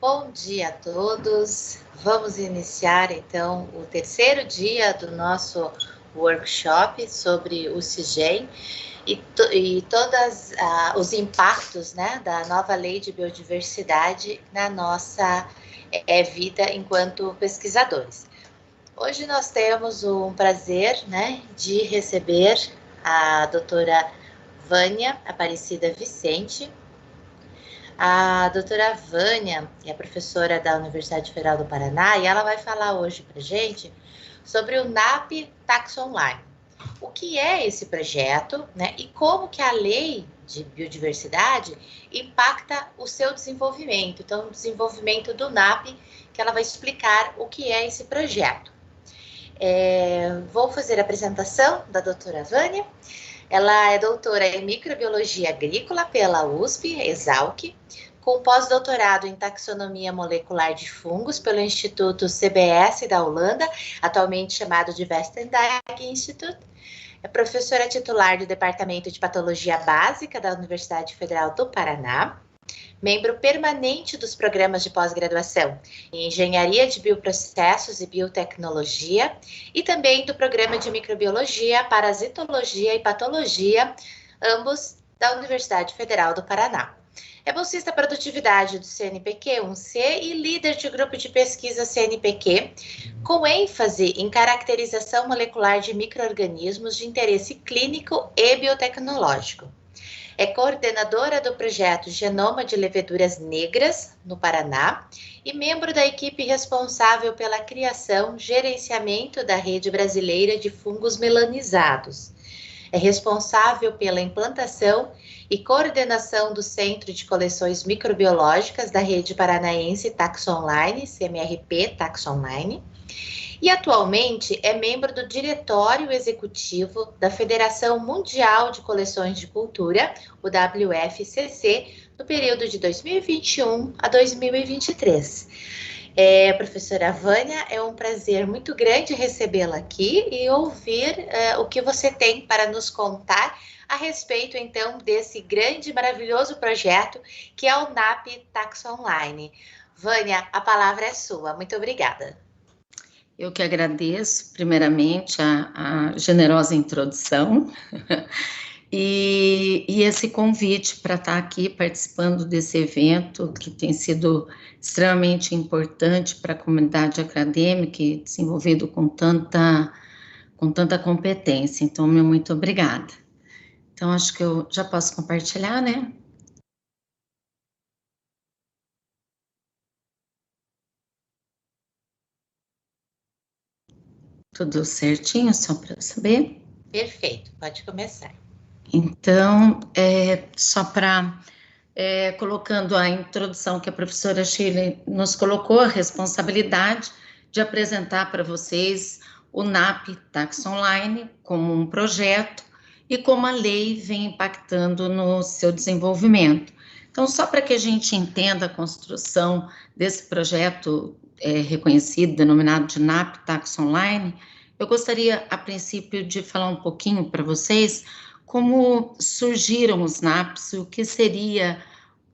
Bom dia a todos. Vamos iniciar então o terceiro dia do nosso workshop sobre o CIGEM e todos os impactos, né, da nova lei de biodiversidade na nossa vida enquanto pesquisadores. Hoje nós temos o prazer, né, de receber a doutora Vânia Aparecida Vicente. A doutora Vânia é professora da Universidade Federal do Paraná e ela vai falar hoje para a gente sobre o NAP Tax Online. O que é esse projeto, né, e como que a lei de biodiversidade impacta o seu desenvolvimento. Então, o desenvolvimento do NAP, que ela vai explicar o que é esse projeto. Vou fazer a apresentação da doutora Vânia. Ela é doutora em microbiologia agrícola pela USP, Exalc, com pós-doutorado em taxonomia molecular de fungos pelo Instituto CBS da Holanda, atualmente chamado de Westendijk Institute. É professora titular do Departamento de Patologia Básica da Universidade Federal do Paraná, membro permanente dos programas de pós-graduação em Engenharia de Bioprocessos e Biotecnologia e também do Programa de Microbiologia, Parasitologia e Patologia, ambos da Universidade Federal do Paraná. É bolsista produtividade do CNPq 1C e líder de grupo de pesquisa CNPq, com ênfase em caracterização molecular de micro-organismos de interesse clínico e biotecnológico. É coordenadora do projeto Genoma de Leveduras Negras, no Paraná, e membro da equipe responsável pela criação, gerenciamento da rede brasileira de fungos melanizados. É responsável pela implantação e coordenação do Centro de Coleções Microbiológicas da Rede Paranaense Tax Online, CMRP Tax Online, e atualmente é membro do Diretório Executivo da Federação Mundial de Coleções de Cultura, o WFCC, no período de 2021 a 2023. Professora Vânia, é um prazer muito grande recebê-la aqui e ouvir o que você tem para nos contar a respeito, então, desse grande e maravilhoso projeto que é o NAP Tax Online. Vânia, a palavra é sua. Muito obrigada. Eu que agradeço, primeiramente, a generosa introdução e esse convite para estar aqui participando desse evento que tem sido extremamente importante para a comunidade acadêmica e desenvolvido com tanta competência. Então, meu muito obrigada. Então, acho que eu já posso compartilhar, né? Tudo certinho, só para eu saber? Perfeito, pode começar. Então, só para, colocando a introdução que a professora Shirley nos colocou, a responsabilidade de apresentar para vocês o NAP Tax Online como um projeto e como a lei vem impactando no seu desenvolvimento. Então, só para que a gente entenda a construção desse projeto reconhecido, denominado de NAP Tax Online, eu gostaria, a princípio, de falar um pouquinho para vocês como surgiram os NAPs, o que seria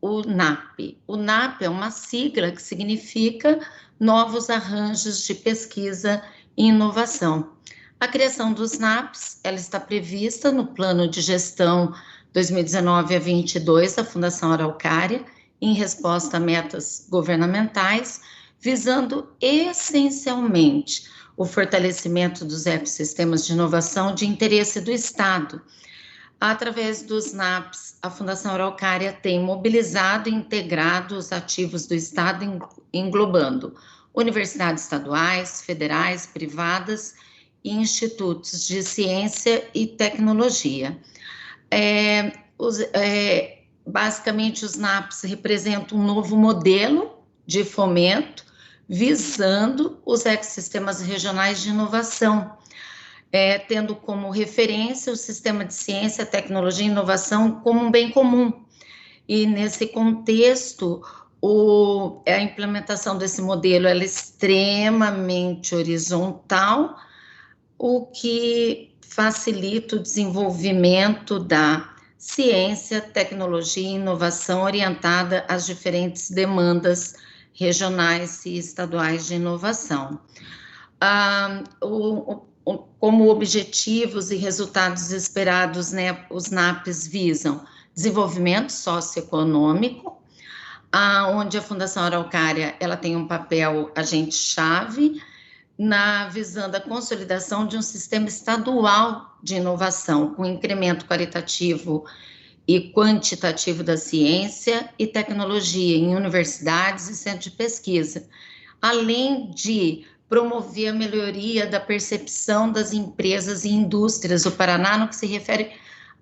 o NAP. O NAP é uma sigla que significa Novos Arranjos de Pesquisa e Inovação. A criação dos NAPs, ela está prevista no Plano de Gestão 2019 a 22 da Fundação Araucária, em resposta a metas governamentais, visando essencialmente o fortalecimento dos ecossistemas de inovação de interesse do Estado. Através dos NAPs, a Fundação Araucária tem mobilizado e integrado os ativos do Estado, englobando universidades estaduais, federais, privadas e institutos de ciência e tecnologia. Basicamente, os NAPs representam um novo modelo de fomento, visando os ecossistemas regionais de inovação, tendo como referência o sistema de ciência, tecnologia e inovação como um bem comum. E nesse contexto, a implementação desse modelo é extremamente horizontal, o que facilita o desenvolvimento da ciência, tecnologia e inovação orientada às diferentes demandas regionais e estaduais de inovação. Como objetivos e resultados esperados, né, os NAPs visam desenvolvimento socioeconômico, onde a Fundação Araucária ela tem um papel agente-chave, visando a consolidação de um sistema estadual de inovação, com incremento qualitativo e quantitativo da ciência e tecnologia em universidades e centros de pesquisa, além de promover a melhoria da percepção das empresas e indústrias do Paraná no que se refere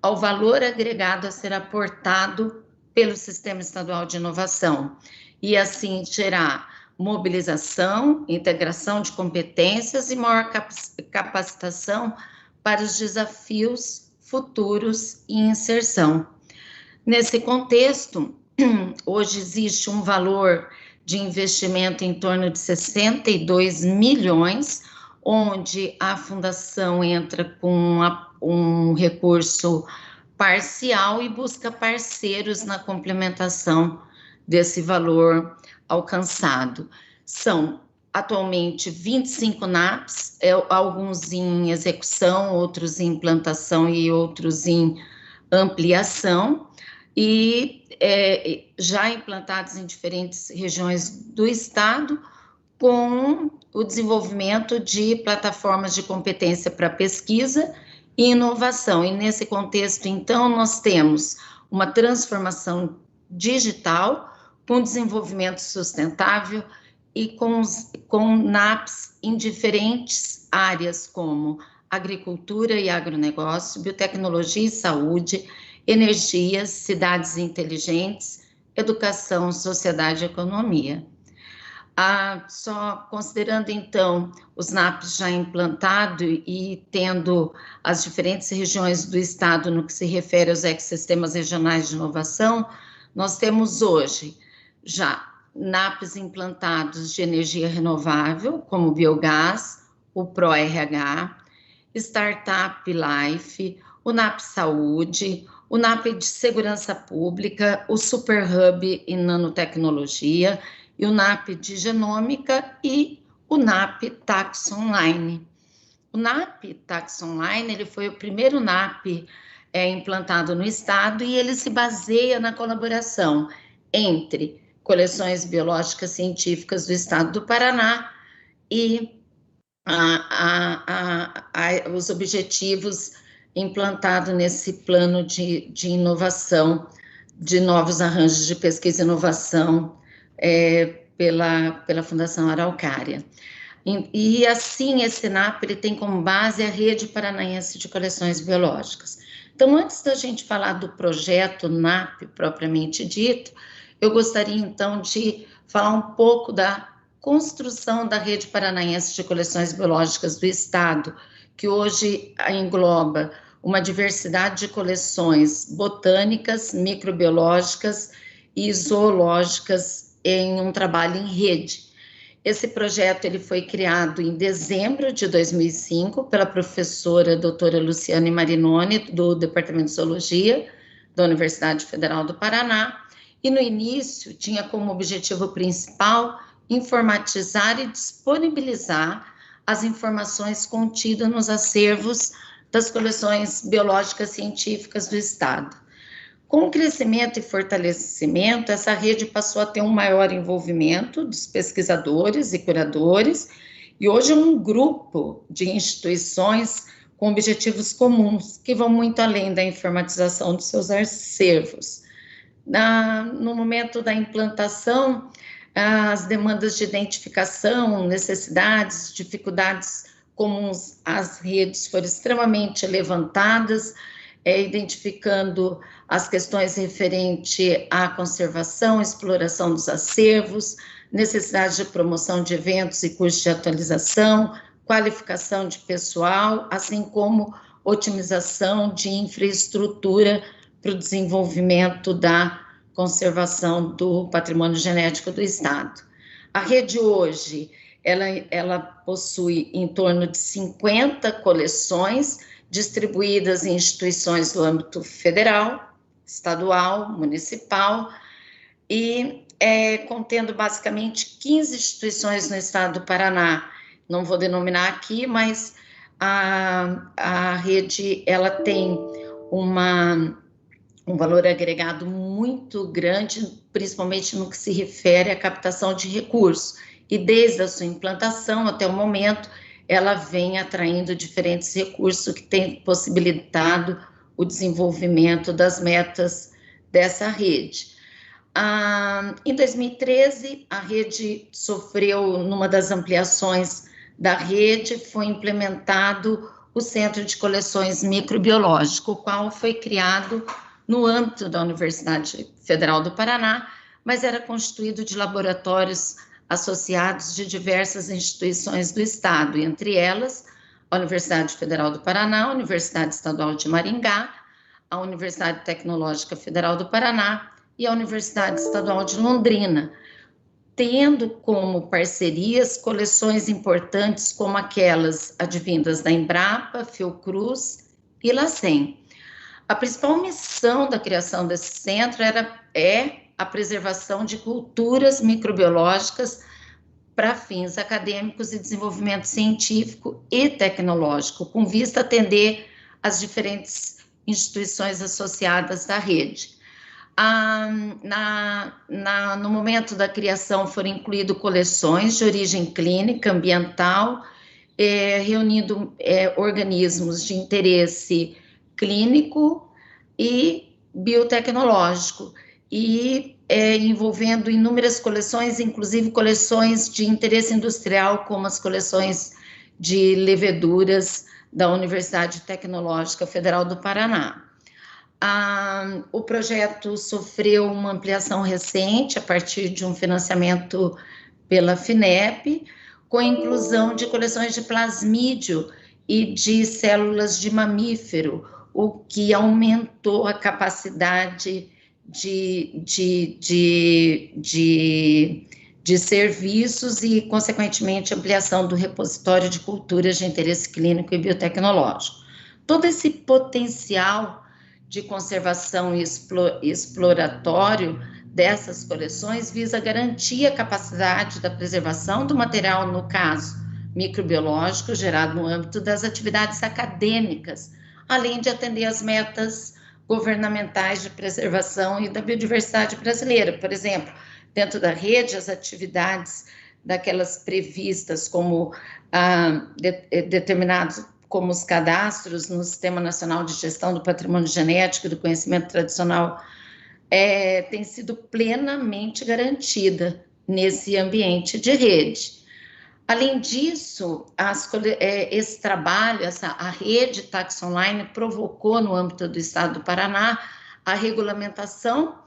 ao valor agregado a ser aportado pelo Sistema Estadual de Inovação, e assim gerar mobilização, integração de competências e maior capacitação para os desafios futuros e inserção. Nesse contexto, hoje existe um valor de investimento em torno de 62 milhões, onde a fundação entra com um recurso parcial e busca parceiros na complementação desse valor alcançado. São atualmente 25 NAPs, alguns em execução, outros em implantação e outros em ampliação, e já implantados em diferentes regiões do estado, com o desenvolvimento de plataformas de competência para pesquisa e inovação. E nesse contexto, então, nós temos uma transformação digital com desenvolvimento sustentável e com NAPs em diferentes áreas, como agricultura e agronegócio, biotecnologia e saúde, energia, cidades inteligentes, educação, sociedade e economia. Só considerando, então, os NAPs já implantados e tendo as diferentes regiões do estado no que se refere aos ecossistemas regionais de inovação, nós temos hoje já NAPs implantados de energia renovável, como o biogás, o ProRH, Startup Life, o NAP Saúde, o NAP de Segurança Pública, o Super Hub em Nanotecnologia, e o NAP de Genômica e o NAP Tax Online. O NAP Tax Online ele foi o primeiro NAP implantado no estado e ele se baseia na colaboração entre coleções biológicas científicas do estado do Paraná e os objetivos implantados nesse plano de inovação, de novos arranjos de pesquisa e inovação pela Fundação Araucária. E assim, esse NAP ele tem como base a Rede Paranaense de Coleções Biológicas. Então, antes da gente falar do projeto NAP propriamente dito, eu gostaria, então, de falar um pouco da construção da Rede Paranaense de Coleções Biológicas do Estado, que hoje engloba uma diversidade de coleções botânicas, microbiológicas e zoológicas em um trabalho em rede. Esse projeto ele foi criado em dezembro de 2005 pela professora doutora Luciane Marinoni, do Departamento de Zoologia da Universidade Federal do Paraná, e no início tinha como objetivo principal informatizar e disponibilizar as informações contidas nos acervos das coleções biológicas científicas do Estado. Com o crescimento e fortalecimento, essa rede passou a ter um maior envolvimento dos pesquisadores e curadores, e hoje é um grupo de instituições com objetivos comuns, que vão muito além da informatização dos seus acervos. No momento da implantação, as demandas de identificação, necessidades, dificuldades comuns às redes foram extremamente levantadas, identificando as questões referentes à conservação, exploração dos acervos, necessidade de promoção de eventos e cursos de atualização, qualificação de pessoal, assim como otimização de infraestrutura para o desenvolvimento da conservação do patrimônio genético do Estado. A rede hoje, ela possui em torno de 50 coleções distribuídas em instituições do âmbito federal, estadual, municipal, e contendo basicamente 15 instituições no estado do Paraná. Não vou denominar aqui, mas a rede ela tem um valor agregado muito grande, principalmente no que se refere à captação de recursos. E desde a sua implantação até o momento, ela vem atraindo diferentes recursos que têm possibilitado o desenvolvimento das metas dessa rede. Em 2013, a rede sofreu, numa das ampliações da rede, foi implementado o Centro de Coleções Microbiológico, o qual foi criado no âmbito da Universidade Federal do Paraná, mas era constituído de laboratórios associados de diversas instituições do Estado, entre elas a Universidade Federal do Paraná, a Universidade Estadual de Maringá, a Universidade Tecnológica Federal do Paraná e a Universidade Estadual de Londrina, tendo como parcerias coleções importantes como aquelas advindas da Embrapa, Fiocruz e LACEN. A principal missão da criação desse centro é a preservação de culturas microbiológicas para fins acadêmicos e desenvolvimento científico e tecnológico, com vista a atender as diferentes instituições associadas da rede. No momento da criação foram incluídas coleções de origem clínica, ambiental, reunindo organismos de interesse clínico e biotecnológico, e envolvendo inúmeras coleções, inclusive coleções de interesse industrial, como as coleções de leveduras da Universidade Tecnológica Federal do Paraná. O projeto sofreu uma ampliação recente a partir de um financiamento pela FINEP, com a inclusão de coleções de plasmídio e de células de mamífero, o que aumentou a capacidade de serviços e, consequentemente, ampliação do repositório de culturas de interesse clínico e biotecnológico. Todo esse potencial de conservação e exploratório dessas coleções visa garantir a capacidade da preservação do material, no caso microbiológico, gerado no âmbito das atividades acadêmicas, além de atender às metas governamentais de preservação e da biodiversidade brasileira. Por exemplo, dentro da rede, as atividades daquelas previstas como determinados como os cadastros no Sistema Nacional de Gestão do Patrimônio Genético e do Conhecimento Tradicional, tem sido plenamente garantida nesse ambiente de rede. Além disso, esse trabalho, a rede Tax Online provocou no âmbito do Estado do Paraná a regulamentação,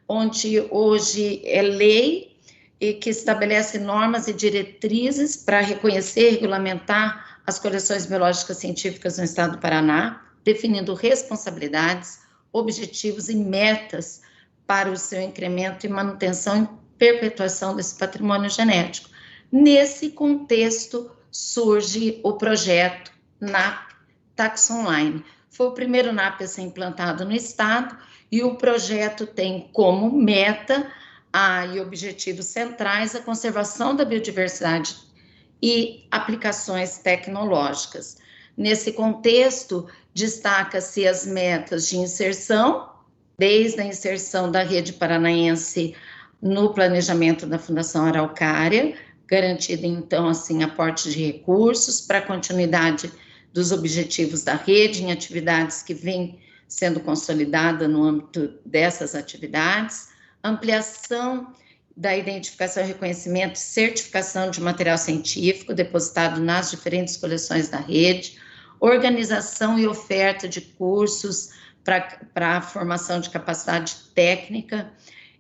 onde hoje é lei e que estabelece normas e diretrizes para reconhecer e regulamentar as coleções biológicas científicas no Estado do Paraná, definindo responsabilidades, objetivos e metas para o seu incremento e manutenção e perpetuação desse patrimônio genético. Nesse contexto, surge o projeto NAP Tax Online. Foi o primeiro NAP a ser implantado no Estado e o projeto tem como meta e objetivos centrais a conservação da biodiversidade e aplicações tecnológicas. Nesse contexto, destaca-se as metas de inserção, desde a inserção da rede paranaense no planejamento da Fundação Araucária, garantido, então, assim, aporte de recursos para a continuidade dos objetivos da rede em atividades que vêm sendo consolidadas no âmbito dessas atividades, ampliação da identificação, reconhecimento e certificação de material científico depositado nas diferentes coleções da rede, organização e oferta de cursos para a formação de capacidade técnica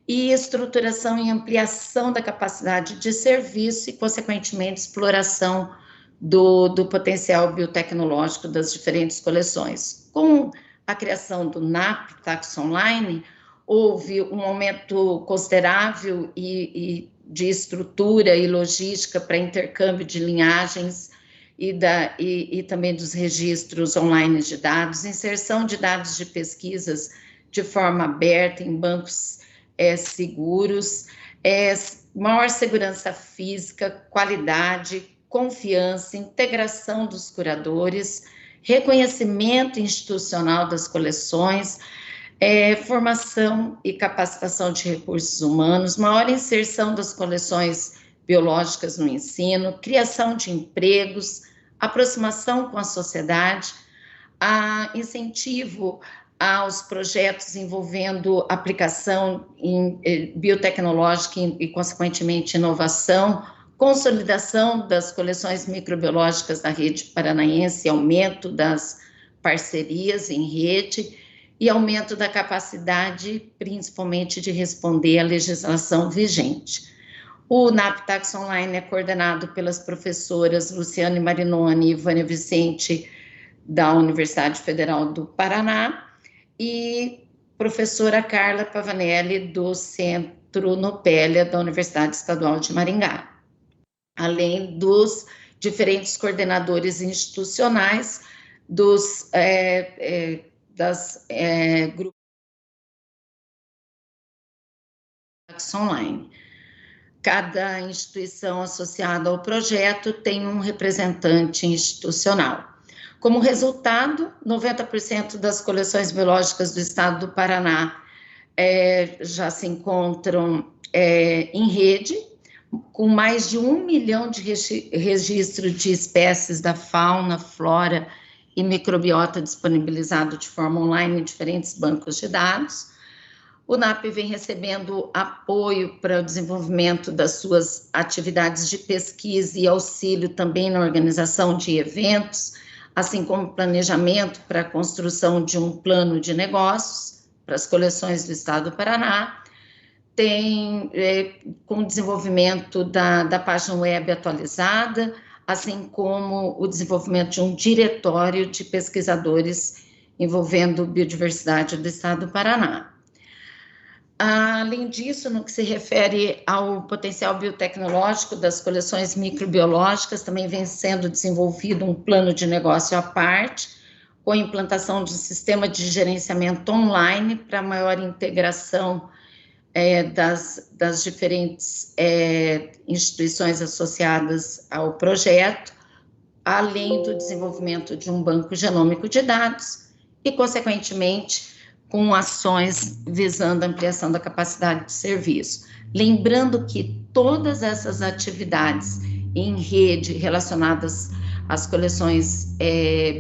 e estruturação e ampliação da capacidade de serviço e, consequentemente, exploração do potencial biotecnológico das diferentes coleções. Com a criação do NAP Tax Online, houve um aumento considerável de estrutura e logística para intercâmbio de linhagens e também dos registros online de dados, inserção de dados de pesquisas de forma aberta em bancos seguros, maior segurança física, qualidade, confiança, integração dos curadores, reconhecimento institucional das coleções, formação e capacitação de recursos humanos, maior inserção das coleções biológicas no ensino, criação de empregos, aproximação com a sociedade, incentivo aos projetos envolvendo aplicação biotecnológica e, consequentemente, inovação, consolidação das coleções microbiológicas da rede paranaense, aumento das parcerias em rede e aumento da capacidade, principalmente, de responder à legislação vigente. O NAP Tax Online é coordenado pelas professoras Luciane Marinoni e Vânia Vicente, da Universidade Federal do Paraná, e professora Carla Pavanelli, do Centro Nopélia, da Universidade Estadual de Maringá, além dos diferentes coordenadores institucionais das grupos online. Cada instituição associada ao projeto tem um representante institucional. Como resultado, 90% das coleções biológicas do estado do Paraná já se encontram em rede, com mais de 1 milhão de registros de espécies da fauna, flora e microbiota disponibilizado de forma online em diferentes bancos de dados. O NAP vem recebendo apoio para o desenvolvimento das suas atividades de pesquisa e auxílio também na organização de eventos, assim como planejamento para a construção de um plano de negócios para as coleções do estado do Paraná, tem com o desenvolvimento da página web atualizada, assim como o desenvolvimento de um diretório de pesquisadores envolvendo biodiversidade do estado do Paraná. Além disso, no que se refere ao potencial biotecnológico das coleções microbiológicas, também vem sendo desenvolvido um plano de negócio à parte, com a implantação de um sistema de gerenciamento online para maior integração das diferentes instituições associadas ao projeto, além do desenvolvimento de um banco genômico de dados e, consequentemente, com ações visando a ampliação da capacidade de serviço. Lembrando que todas essas atividades em rede relacionadas às coleções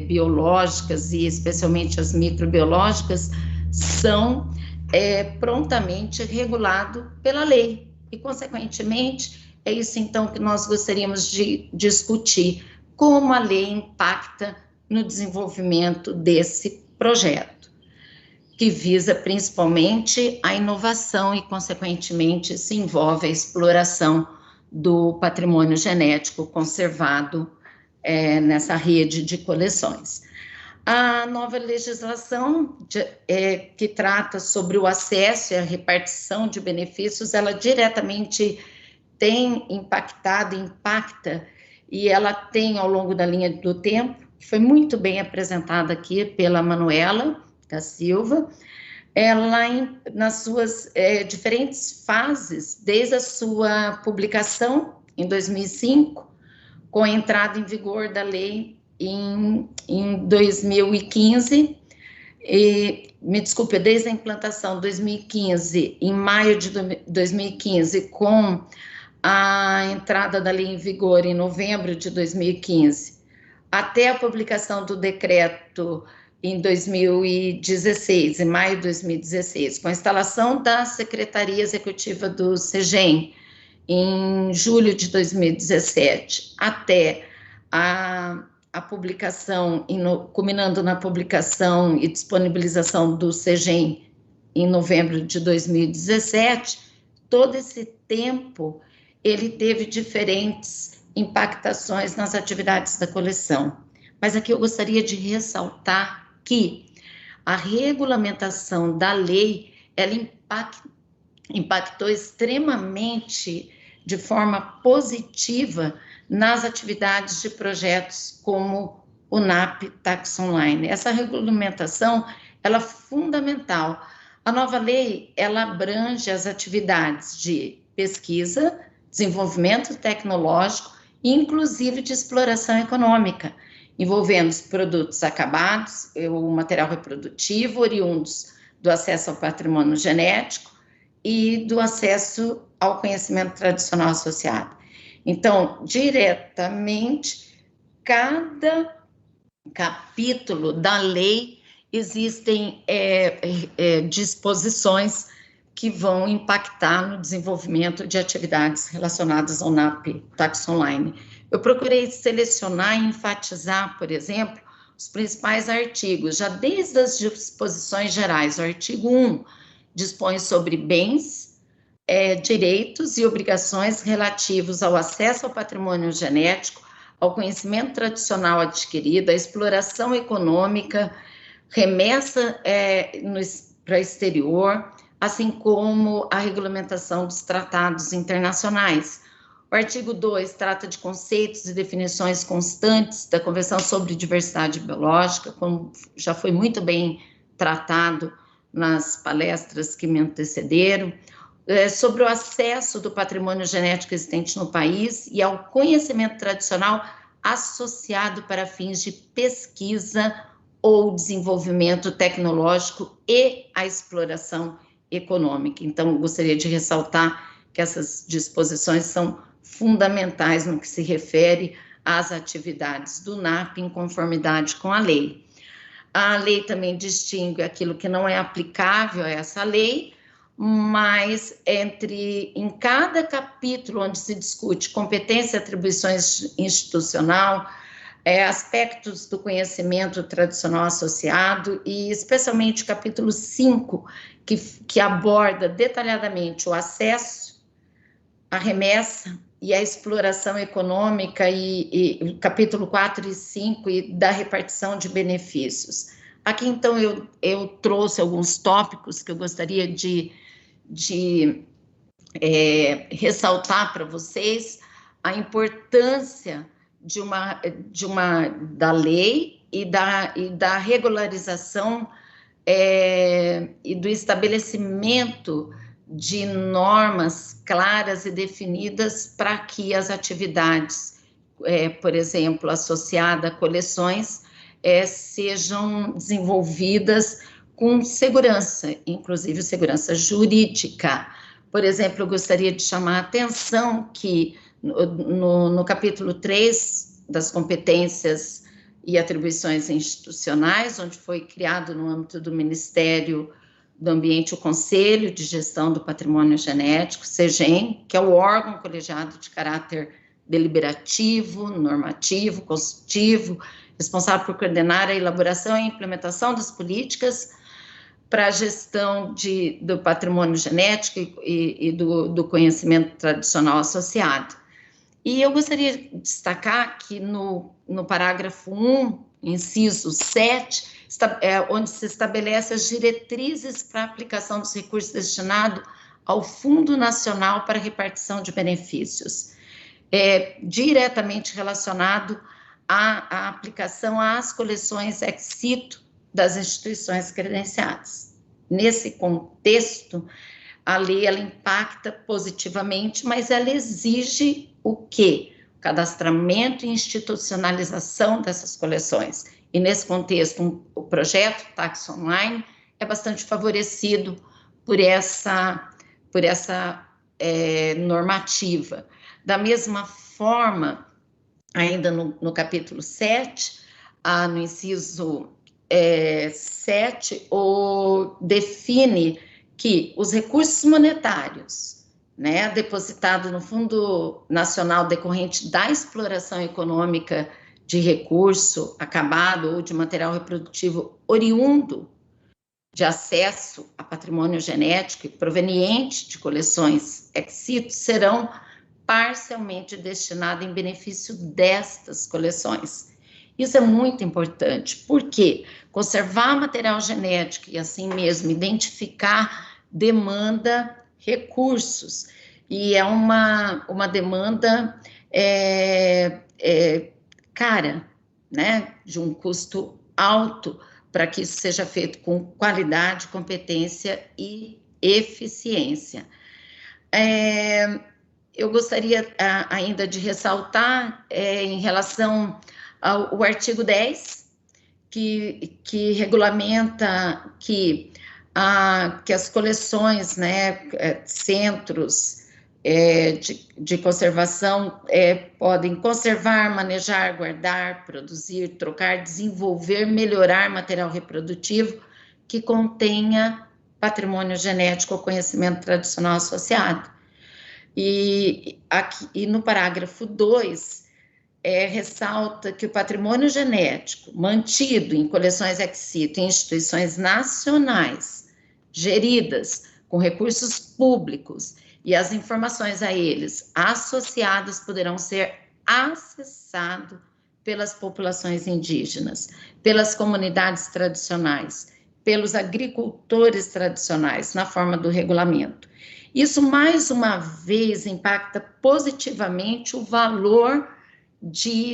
biológicas e especialmente as microbiológicas são prontamente regulado pela lei e, consequentemente, é isso então que nós gostaríamos de discutir, como a lei impacta no desenvolvimento desse projeto, que visa principalmente a inovação e, consequentemente, se envolve a exploração do patrimônio genético conservado nessa rede de coleções. A nova legislação que trata sobre o acesso e a repartição de benefícios, ela diretamente tem impactado, impacta, e ela tem ao longo da linha do tempo, que foi muito bem apresentada aqui pela Manuela da Silva, ela nas suas diferentes fases, desde a sua publicação em 2005, com a entrada em vigor da lei em 2015, desde a implantação 2015, em maio de 2015, com a entrada da lei em vigor em novembro de 2015, até a publicação do decreto em 2016, em maio de 2016, com a instalação da Secretaria Executiva do SEGEM, em julho de 2017, até a publicação, culminando na publicação e disponibilização do SEGEM em novembro de 2017, todo esse tempo ele teve diferentes impactações nas atividades da coleção. Mas aqui eu gostaria de ressaltar que a regulamentação da lei, ela impactou extremamente de forma positiva nas atividades de projetos como o NAP Tax Online. Essa regulamentação, ela é fundamental A nova lei, ela abrange as atividades de pesquisa, desenvolvimento tecnológico e inclusive de exploração econômica, envolvendo os produtos acabados, o material reprodutivo, oriundos do acesso ao patrimônio genético e do acesso ao conhecimento tradicional associado. Então, diretamente, cada capítulo da lei existem disposições que vão impactar no desenvolvimento de atividades relacionadas ao NAP Tax Online. Eu procurei selecionar e enfatizar, por exemplo, os principais artigos, já desde as disposições gerais. O artigo 1 dispõe sobre bens, direitos e obrigações relativos ao acesso ao patrimônio genético, ao conhecimento tradicional adquirido, à exploração econômica, remessa para exterior, assim como a regulamentação dos tratados internacionais. O artigo 2 trata de conceitos e definições constantes da Convenção sobre Diversidade Biológica, como já foi muito bem tratado nas palestras que me antecederam, sobre o acesso do patrimônio genético existente no país e ao conhecimento tradicional associado para fins de pesquisa ou desenvolvimento tecnológico e a exploração econômica. Então, gostaria de ressaltar que essas disposições são fundamentais no que se refere às atividades do NAP em conformidade com a lei. A lei também distingue aquilo que não é aplicável a essa lei, mas em cada capítulo onde se discute competência e atribuições institucional, aspectos do conhecimento tradicional associado e especialmente o capítulo 5, que aborda detalhadamente o acesso, a remessa e a exploração econômica e o capítulo 4 e 5 e da repartição de benefícios. Aqui, então, eu trouxe alguns tópicos que eu gostaria de ressaltar para vocês a importância da lei e da regularização e do estabelecimento de normas claras e definidas para que as atividades, por exemplo, associadas a coleções, sejam desenvolvidas com segurança, inclusive segurança jurídica. Por exemplo, eu gostaria de chamar a atenção que no capítulo 3 das competências e atribuições institucionais, onde foi criado no âmbito do Ministério do Ambiente o Conselho de Gestão do Patrimônio Genético, CEGEM, que é o órgão colegiado de caráter deliberativo, normativo, consultivo, responsável por coordenar a elaboração e implementação das políticas para a gestão do patrimônio genético e do conhecimento tradicional associado. E eu gostaria de destacar que no parágrafo 1, inciso 7, onde se estabelece as diretrizes para a aplicação dos recursos destinados ao Fundo Nacional para Repartição de Benefícios, diretamente relacionado à aplicação às coleções ex situ das instituições credenciadas. Nesse contexto, a lei ela impacta positivamente, mas ela exige o quê? O cadastramento e institucionalização dessas coleções. E nesse contexto, o projeto Tax Online é bastante favorecido por essa normativa. Da mesma forma, ainda no capítulo 7, no inciso 7, define que os recursos monetários, depositados no Fundo Nacional decorrente da exploração econômica de recurso acabado ou de material reprodutivo oriundo de acesso a patrimônio genético e proveniente de coleções ex situ serão parcialmente destinados em benefício destas coleções. Isso é muito importante, porque conservar material genético e assim mesmo identificar demanda recursos, e é uma demanda cara, de um custo alto para que isso seja feito com qualidade, competência e eficiência. Eu gostaria ainda de ressaltar em relação ao artigo 10, que regulamenta que as coleções, né, centros de conservação podem conservar, manejar, guardar, produzir, trocar, desenvolver, melhorar material reprodutivo que contenha patrimônio genético ou conhecimento tradicional associado. E no parágrafo 2, ressalta que o patrimônio genético mantido em coleções ex situ em instituições nacionais, geridas com recursos públicos, e as informações a eles associadas poderão ser acessadas pelas populações indígenas, pelas comunidades tradicionais, pelos agricultores tradicionais, na forma do regulamento. Isso, mais uma vez, impacta positivamente o valor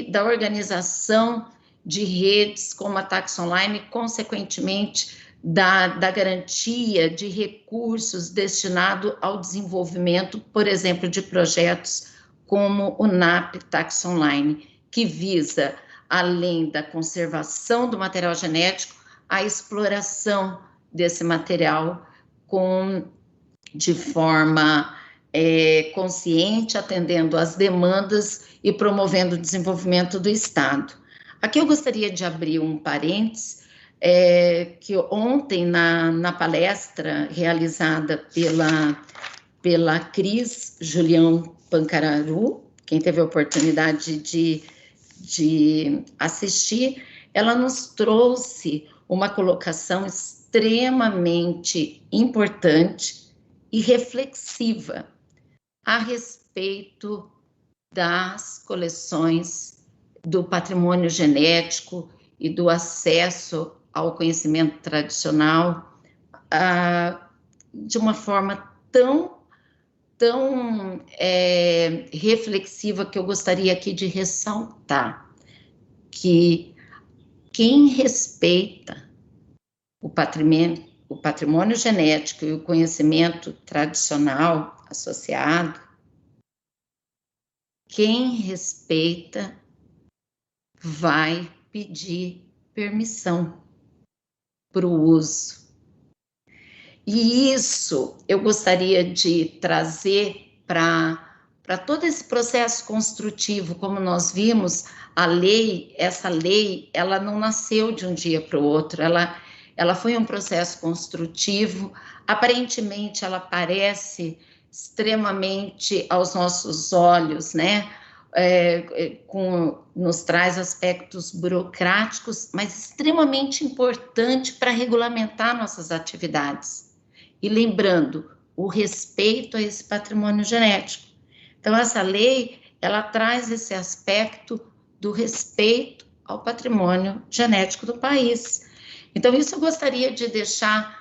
da organização de redes como a Taxa Online, consequentemente, da garantia de recursos destinados ao desenvolvimento, por exemplo, de projetos como o NAP Taxa Online, que visa, além da conservação do material genético, a exploração desse material de forma consciente, atendendo às demandas e promovendo o desenvolvimento do Estado. Aqui eu gostaria de abrir um parênteses, que ontem, na palestra realizada pela Cris Julião Pancararu, quem teve a oportunidade de assistir, ela nos trouxe uma colocação extremamente importante e reflexiva a respeito das coleções do patrimônio genético e do acesso ao conhecimento tradicional de uma forma tão reflexiva, que eu gostaria aqui de ressaltar que quem respeita o patrimônio genético e o conhecimento tradicional associado, quem respeita vai pedir permissão para o uso. E isso eu gostaria de trazer para todo esse processo construtivo. Como nós vimos, essa lei, ela não nasceu de um dia para o outro, ela foi um processo construtivo. Aparentemente, ela parece extremamente aos nossos olhos, né? Nos traz aspectos burocráticos, mas extremamente importante para regulamentar nossas atividades. E lembrando, o respeito a esse patrimônio genético. Então, essa lei, ela traz esse aspecto do respeito ao patrimônio genético do país. Então, isso eu gostaria de deixar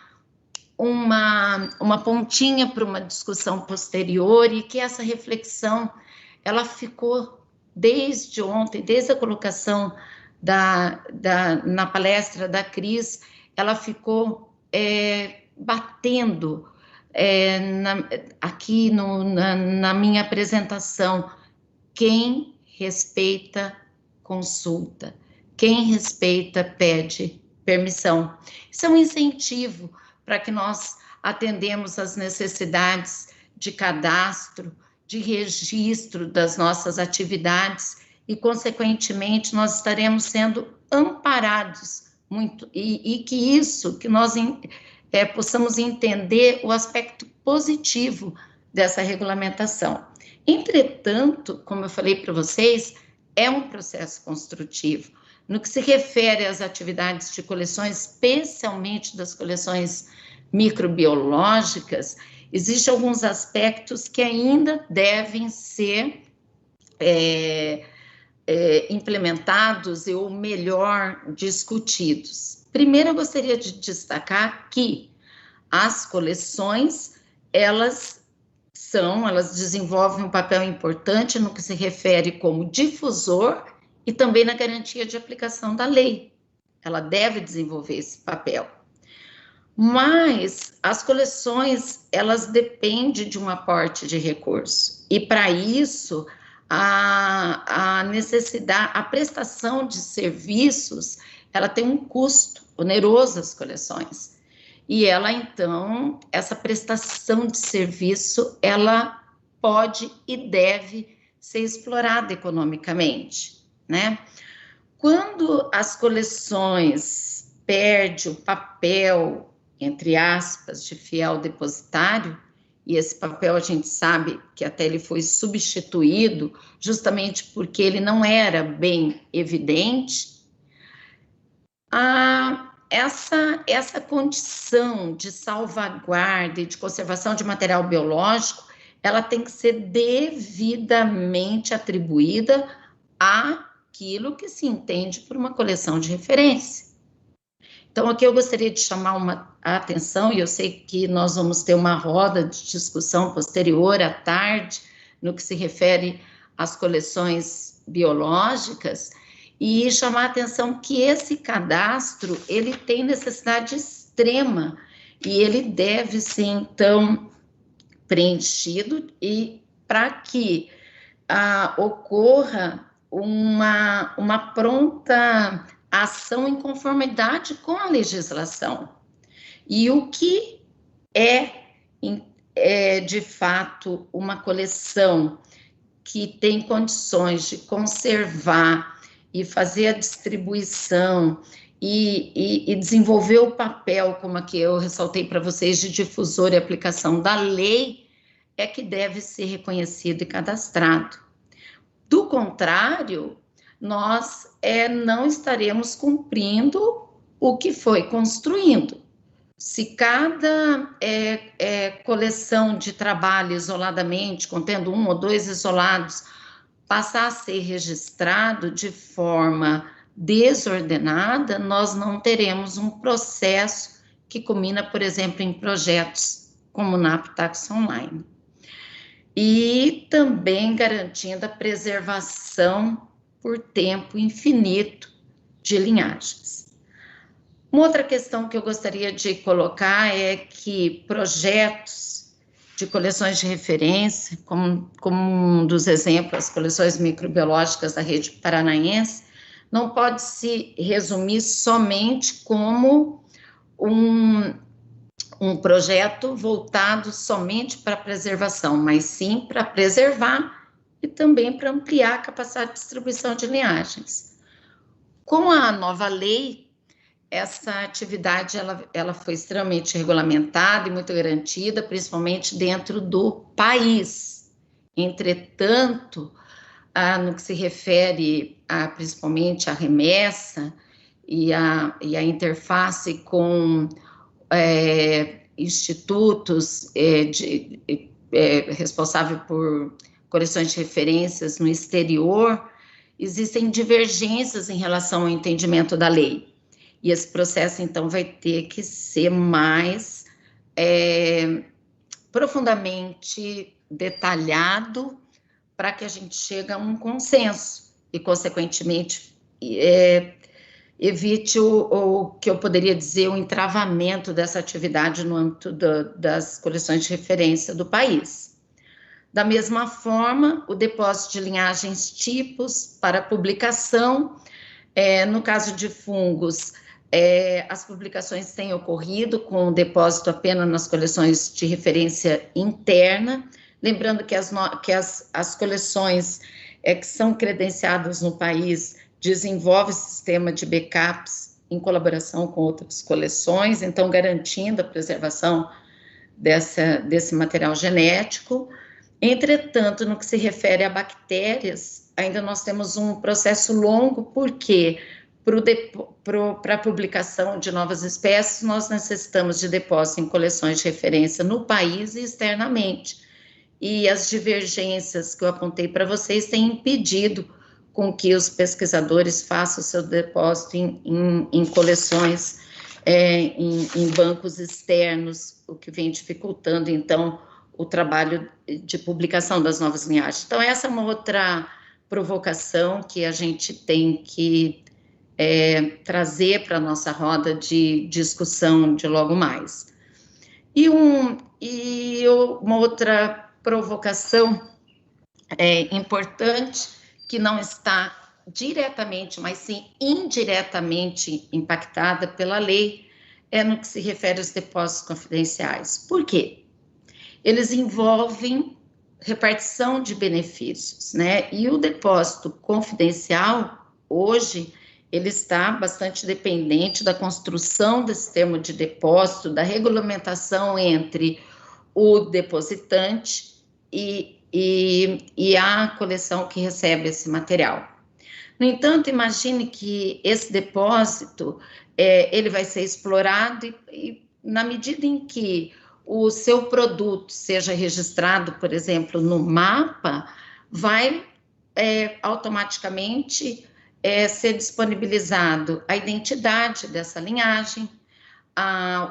uma pontinha para uma discussão posterior, e que essa reflexão, ela ficou desde ontem, desde a colocação na palestra da Cris, ela ficou batendo aqui na minha apresentação. Quem respeita, consulta. Quem respeita, pede permissão. Isso é um incentivo para que nós atendemos às necessidades de cadastro, de registro das nossas atividades, e, consequentemente, nós estaremos sendo amparados muito, e que nós possamos entender o aspecto positivo dessa regulamentação. Entretanto, como eu falei para vocês, é um processo construtivo. No que se refere às atividades de coleções, especialmente das coleções microbiológicas, existem alguns aspectos que ainda devem ser implementados ou melhor discutidos. Primeiro, eu gostaria de destacar que as coleções, elas desenvolvem um papel importante no que se refere como difusor e também na garantia de aplicação da lei. ela deve desenvolver esse papel. Mas as coleções, elas dependem de um aporte de recurso. E para isso, a necessidade, a prestação de serviços, ela tem um custo oneroso às coleções. E ela, então, essa prestação de serviço, ela pode e deve ser explorada economicamente, né? Quando as coleções perdem o papel, entre aspas, de fiel depositário, e esse papel a gente sabe que até ele foi substituído justamente porque ele não era bem evidente, essa condição de salvaguarda e de conservação de material biológico, ela tem que ser devidamente atribuída àquilo que se entende por uma coleção de referência. Então, aqui eu gostaria de chamar a atenção, e eu sei que nós vamos ter uma roda de discussão posterior à tarde, no que se refere às coleções biológicas, e chamar a atenção que esse cadastro, ele tem necessidade extrema, e ele deve ser, então, preenchido, e para que ocorra uma pronta ação em conformidade com a legislação. E o que é de fato uma coleção que tem condições de conservar e fazer a distribuição e desenvolver o papel, como aqui eu ressaltei para vocês, de difusor e aplicação da lei, é que deve ser reconhecido e cadastrado. Do contrário, nós não estaremos cumprindo o que foi construindo. Se cada coleção de trabalho isoladamente, contendo 1 ou 2 isolados, passar a ser registrado de forma desordenada, nós não teremos um processo que culmina, por exemplo, em projetos como o NAPTAX Online. E também garantindo a preservação por tempo infinito de linhagens. Uma outra questão que eu gostaria de colocar é que projetos de coleções de referência, como um dos exemplos, as coleções microbiológicas da rede paranaense, não pode se resumir somente como um projeto voltado somente para a preservação, mas sim para preservar e também para ampliar a capacidade de distribuição de linhagens. Com a nova lei, essa atividade ela foi extremamente regulamentada e muito garantida, principalmente dentro do país. Entretanto, no que se refere principalmente à remessa e a interface com institutos responsáveis por coleções de referências no exterior, existem divergências em relação ao entendimento da lei. E esse processo, então, vai ter que ser mais profundamente detalhado para que a gente chegue a um consenso e, consequentemente, evite o que eu poderia dizer, o entravamento dessa atividade no âmbito das coleções de referência do país. Da mesma forma, o depósito de linhagens tipos para publicação, no caso de fungos, as publicações têm ocorrido com o depósito apenas nas coleções de referência interna, lembrando que as coleções que são credenciadas no país desenvolvem sistema de backups em colaboração com outras coleções, então garantindo a preservação desse material genético. Entretanto, no que se refere a bactérias, ainda nós temos um processo longo, porque para a publicação de novas espécies, nós necessitamos de depósito em coleções de referência no país e externamente. E as divergências que eu apontei para vocês têm impedido com que os pesquisadores façam o seu depósito em coleções, em bancos externos, o que vem dificultando, então, o trabalho de publicação das novas linhagens. Então, essa é uma outra provocação que a gente tem que trazer para a nossa roda de discussão de logo mais. E uma outra provocação importante, que não está diretamente, mas sim indiretamente impactada pela lei, é no que se refere aos depósitos confidenciais. Por quê? Eles envolvem repartição de benefícios, né? E o depósito confidencial, hoje, ele está bastante dependente da construção desse termo de depósito, da regulamentação entre o depositante e a coleção que recebe esse material. No entanto, imagine que esse depósito, ele vai ser explorado e na medida em que o seu produto seja registrado, por exemplo, no mapa, vai automaticamente ser disponibilizado a identidade dessa linhagem,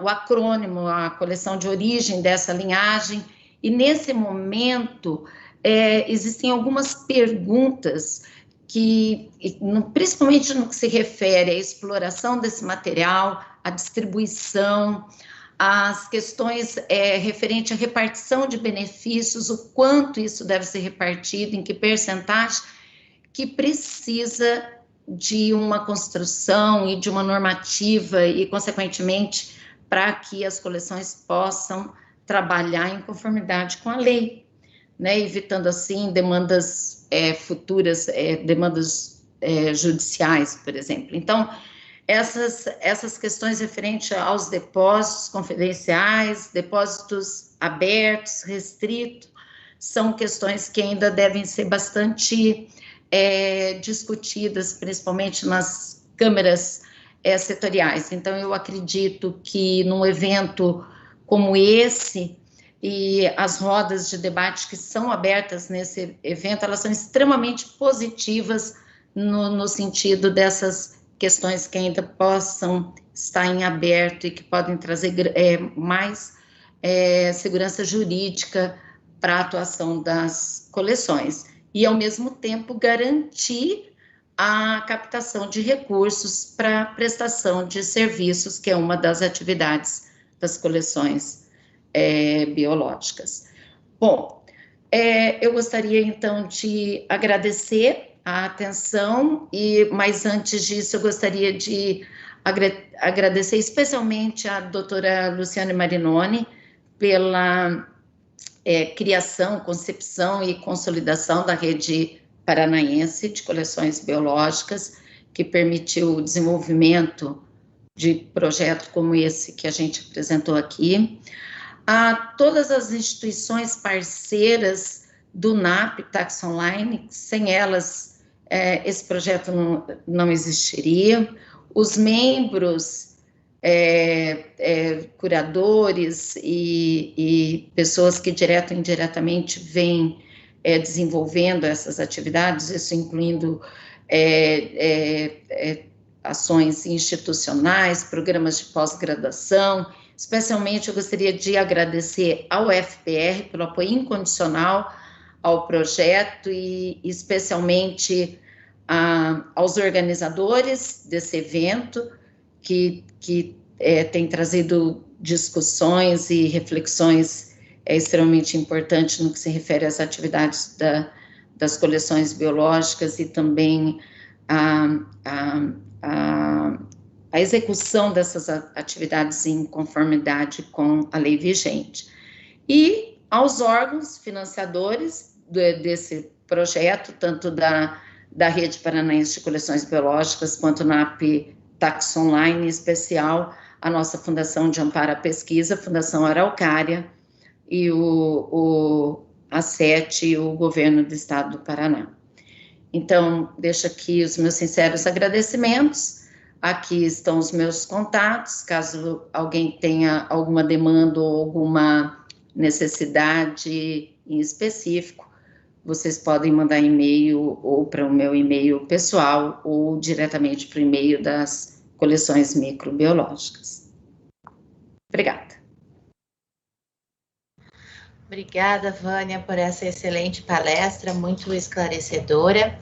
o acrônimo, a coleção de origem dessa linhagem, e nesse momento existem algumas perguntas que, principalmente no que se refere à exploração desse material, à distribuição, as questões referentes à repartição de benefícios, o quanto isso deve ser repartido, em que percentagem, que precisa de uma construção e de uma normativa e, consequentemente, para que as coleções possam trabalhar em conformidade com a lei, né, evitando, assim, demandas futuras, demandas judiciais, por exemplo. Então, essas questões referentes aos depósitos confidenciais, depósitos abertos, restritos, são questões que ainda devem ser bastante discutidas, principalmente nas câmaras setoriais. Então, eu acredito que num evento como esse, e as rodas de debate que são abertas nesse evento, elas são extremamente positivas no sentido dessas questões que ainda possam estar em aberto e que podem trazer mais segurança jurídica para a atuação das coleções. E, ao mesmo tempo, garantir a captação de recursos para a prestação de serviços, que é uma das atividades das coleções biológicas. Bom, eu gostaria, então, de agradecer a atenção, mas antes disso eu gostaria de agradecer especialmente a doutora Luciane Marinoni pela criação, concepção e consolidação da rede paranaense de coleções biológicas, que permitiu o desenvolvimento de projetos como esse que a gente apresentou aqui, a todas as instituições parceiras do NAP Tax Online, sem elas esse projeto não existiria, os membros, curadores e pessoas que direto ou indiretamente vêm desenvolvendo essas atividades, isso incluindo ações institucionais, programas de pós-graduação. Especialmente eu gostaria de agradecer ao FPR pelo apoio incondicional ao projeto e especialmente aos organizadores desse evento, que tem trazido discussões e reflexões extremamente importantes no que se refere às atividades das coleções biológicas e também a execução dessas atividades em conformidade com a lei vigente. E aos órgãos financiadores desse projeto, tanto da Rede Paranaense de Coleções Biológicas, quanto na NAP Tax Online, em especial a nossa Fundação de Amparo à Pesquisa, Fundação Araucária, e a SET e o Governo do Estado do Paraná. Então, deixo aqui os meus sinceros agradecimentos. Aqui estão os meus contatos, caso alguém tenha alguma demanda ou alguma necessidade em específico, vocês podem mandar e-mail ou para o meu e-mail pessoal ou diretamente para o e-mail das coleções microbiológicas. Obrigada. Obrigada, Vânia, por essa excelente palestra, muito esclarecedora.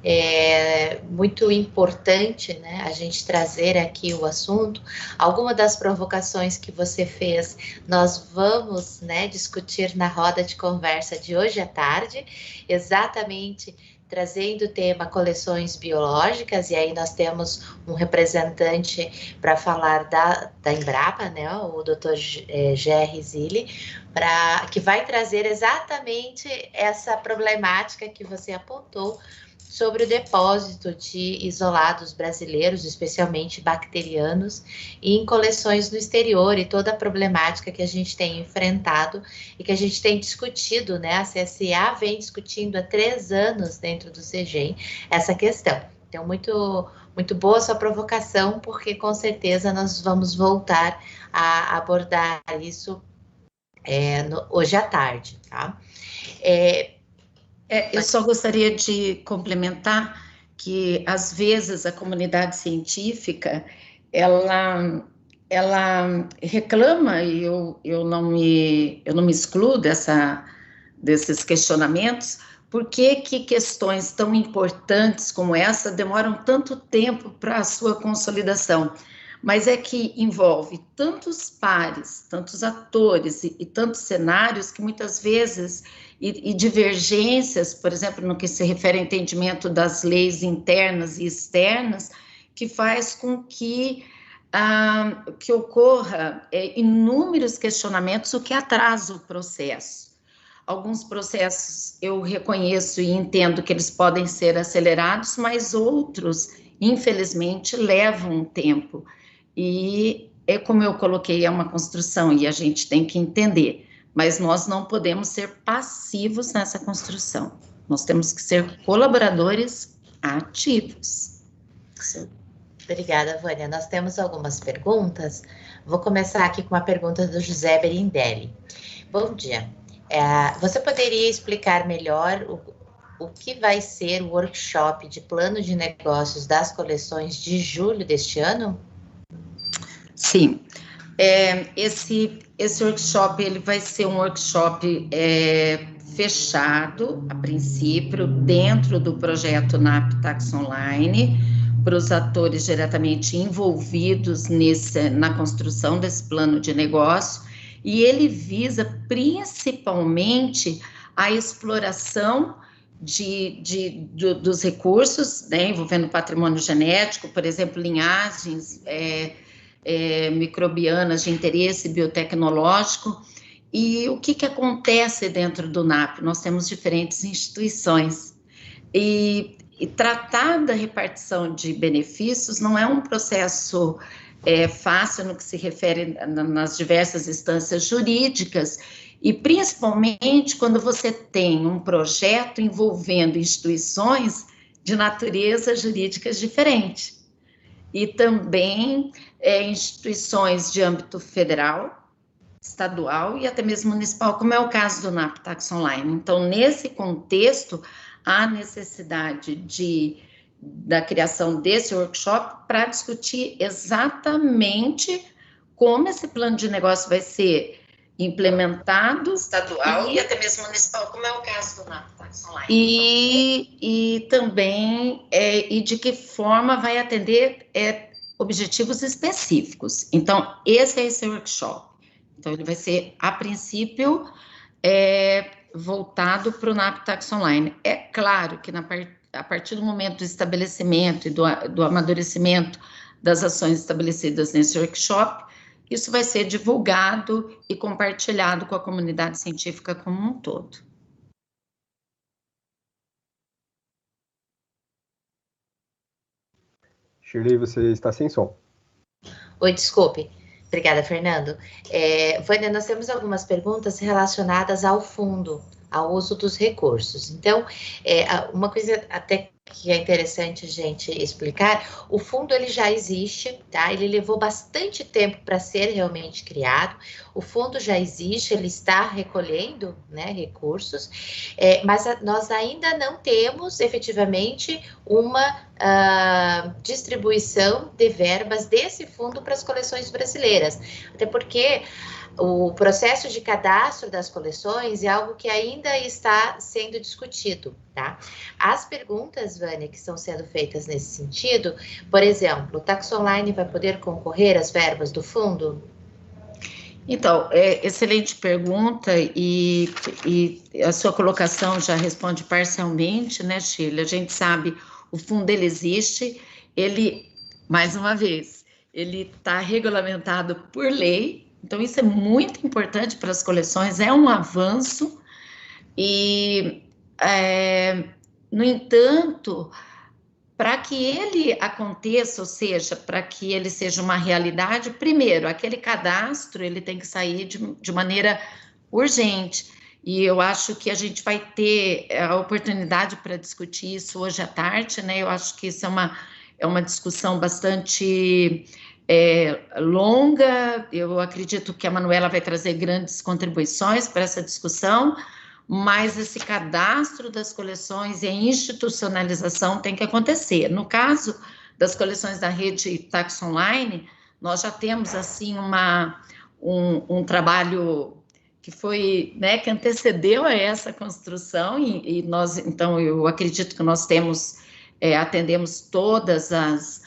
é muito importante, né, a gente trazer aqui o assunto. Alguma das provocações que você fez, nós vamos, né, discutir na roda de conversa de hoje à tarde, exatamente trazendo o tema coleções biológicas, e aí nós temos um representante para falar da Embrapa, né, o Dr. Gerry Zilli, que vai trazer exatamente essa problemática que você apontou sobre o depósito de isolados brasileiros, especialmente bacterianos, em coleções no exterior, e toda a problemática que a gente tem enfrentado e que a gente tem discutido, né? A CSA vem discutindo há 3 anos dentro do CGEM essa questão. Então, muito boa sua provocação, porque com certeza nós vamos voltar a abordar isso hoje à tarde, tá? Eu só gostaria de complementar que, às vezes, a comunidade científica, ela reclama, e eu não me excluo desses questionamentos, por que questões tão importantes como essa demoram tanto tempo para a sua consolidação? Mas é que envolve tantos pares, tantos atores e tantos cenários que muitas vezes, e divergências, por exemplo, no que se refere ao entendimento das leis internas e externas, que faz com que ocorra inúmeros questionamentos, o que atrasa o processo. Alguns processos eu reconheço e entendo que eles podem ser acelerados, mas outros, infelizmente, levam um tempo. E é como eu coloquei, é uma construção e a gente tem que entender, mas nós não podemos ser passivos nessa construção. Nós temos que ser colaboradores ativos. Sim. Obrigada, Vânia. Nós temos algumas perguntas. Vou começar aqui com uma pergunta do José Berindelli. Bom dia. Você poderia explicar melhor o que vai ser o workshop de plano de negócios das coleções de julho deste ano? Sim. Esse workshop ele vai ser um workshop fechado, a princípio, dentro do projeto NAP Tax Online, para os atores diretamente envolvidos na construção desse plano de negócio, e ele visa principalmente a exploração dos recursos, né, envolvendo patrimônio genético, por exemplo, linhagens microbianas de interesse biotecnológico. E o que acontece dentro do NAP? Nós temos diferentes instituições, e tratar da repartição de benefícios não é um processo fácil no que se refere nas diversas instâncias jurídicas, e principalmente quando você tem um projeto envolvendo instituições de natureza jurídicas diferente, e também instituições de âmbito federal, estadual e até mesmo municipal, como é o caso do NAP Tax Online. Então, nesse contexto, há necessidade da criação desse workshop para discutir exatamente como esse plano de negócio vai ser implementado, estadual e até mesmo municipal, como é o caso do NAP Tax Online. E também e de que forma vai atender objetivos específicos. Então, esse é esse workshop. Então, ele vai ser, a princípio, voltado para o NAP Tax Online. É claro que a partir do momento do estabelecimento e do amadurecimento das ações estabelecidas nesse workshop, isso vai ser divulgado e compartilhado com a comunidade científica como um todo. Shirley, você está sem som. Oi, desculpe. Obrigada, Fernando. Vânia, nós temos algumas perguntas relacionadas ao fundo, ao uso dos recursos. Então, uma coisa até que é interessante a gente explicar, o fundo ele já existe, tá? Ele levou bastante tempo para ser realmente criado, o fundo já existe, ele está recolhendo, né, recursos, mas nós ainda não temos efetivamente uma distribuição de verbas desse fundo para as coleções brasileiras, até porque o processo de cadastro das coleções é algo que ainda está sendo discutido, tá? As perguntas, Vânia, que estão sendo feitas nesse sentido, por exemplo, o Tax Online vai poder concorrer às verbas do fundo? Então, excelente pergunta, e a sua colocação já responde parcialmente, né, Sheila? A gente sabe, o fundo ele existe, ele, mais uma vez, ele está regulamentado por lei, então isso é muito importante para as coleções, é um avanço, e, no entanto, para que ele aconteça, ou seja, para que ele seja uma realidade, primeiro, aquele cadastro ele tem que sair de maneira urgente. E eu acho que a gente vai ter a oportunidade para discutir isso hoje à tarde, né? Eu acho que isso é uma discussão bastante longa. Eu acredito que a Manuela vai trazer grandes contribuições para essa discussão, mas esse cadastro das coleções e a institucionalização tem que acontecer. No caso das coleções da rede Tax Online, nós já temos, assim, um trabalho que foi, né, que antecedeu a essa construção, e nós, então, eu acredito que nós temos, atendemos todas as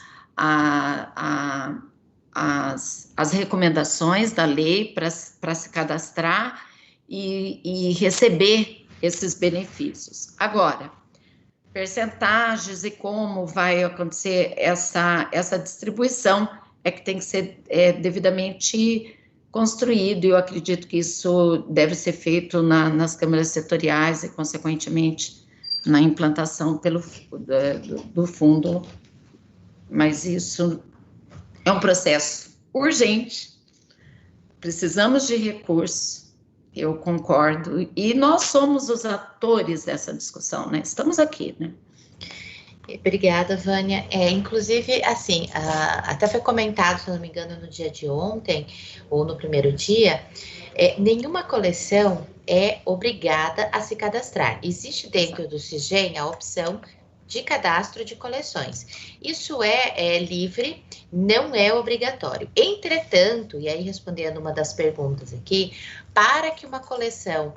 recomendações da lei para se cadastrar e receber esses benefícios. Agora, percentagens e como vai acontecer essa distribuição é que tem que ser devidamente construído, e eu acredito que isso deve ser feito nas câmaras setoriais e, consequentemente, na implantação do fundo, mas isso é um processo urgente, precisamos de recursos. Eu concordo, e nós somos os atores dessa discussão, né? Estamos aqui, né? Obrigada, Vânia. Inclusive, assim, até foi comentado, se não me engano, no dia de ontem, ou no primeiro dia, nenhuma coleção é obrigada a se cadastrar. Existe dentro do CISGEM a opção de cadastro de coleções. Isso é livre, não é obrigatório. Entretanto, e aí respondendo uma das perguntas aqui, para que uma coleção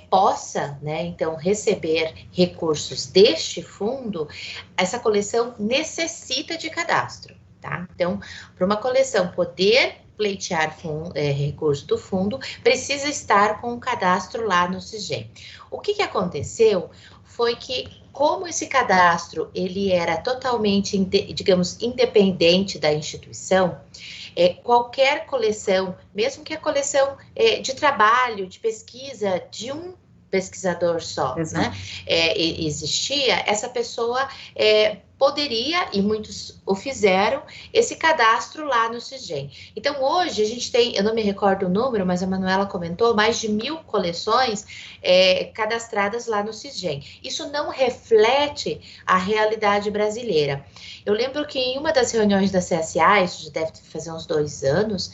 possa, né, então, receber recursos deste fundo, essa coleção necessita de cadastro, tá? Então, para uma coleção poder pleitear recurso do fundo, precisa estar com o cadastro lá no CISGEM. O que aconteceu foi que, como esse cadastro ele era totalmente, digamos, independente da instituição, qualquer coleção, mesmo que a coleção de trabalho, de pesquisa, de um pesquisador só, né, existia, essa pessoa poderia, e muitos o fizeram, esse cadastro lá no CISGEM. Então, hoje, a gente tem, eu não me recordo o número, mas a Manuela comentou, mais de 1000 coleções cadastradas lá no CISGEM. Isso não reflete a realidade brasileira. Eu lembro que em uma das reuniões da CSA, isso já deve fazer uns 2 anos,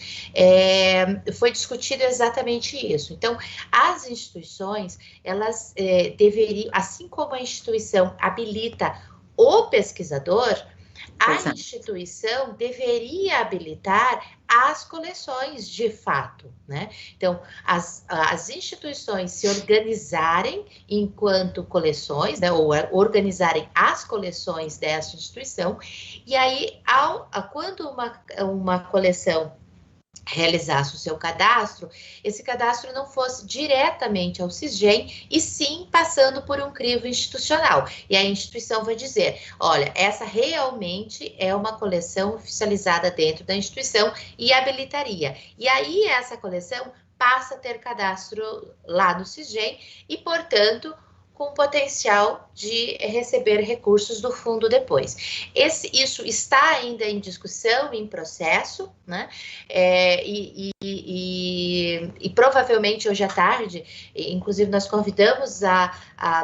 foi discutido exatamente isso. Então, as instituições, elas deveriam, assim como a instituição habilita o pesquisador, a instituição deveria habilitar as coleções de fato, né? Então, as instituições se organizarem enquanto coleções, né, ou organizarem as coleções dessa instituição, e aí, quando uma coleção realizasse o seu cadastro, esse cadastro não fosse diretamente ao CISGEM, e sim passando por um crivo institucional. E a instituição vai dizer, olha, essa realmente é uma coleção oficializada dentro da instituição e habilitaria. E aí essa coleção passa a ter cadastro lá no CISGEM e, portanto, com potencial de receber recursos do fundo depois. Isso está ainda em discussão, em processo, né? E provavelmente hoje à tarde, inclusive nós convidamos a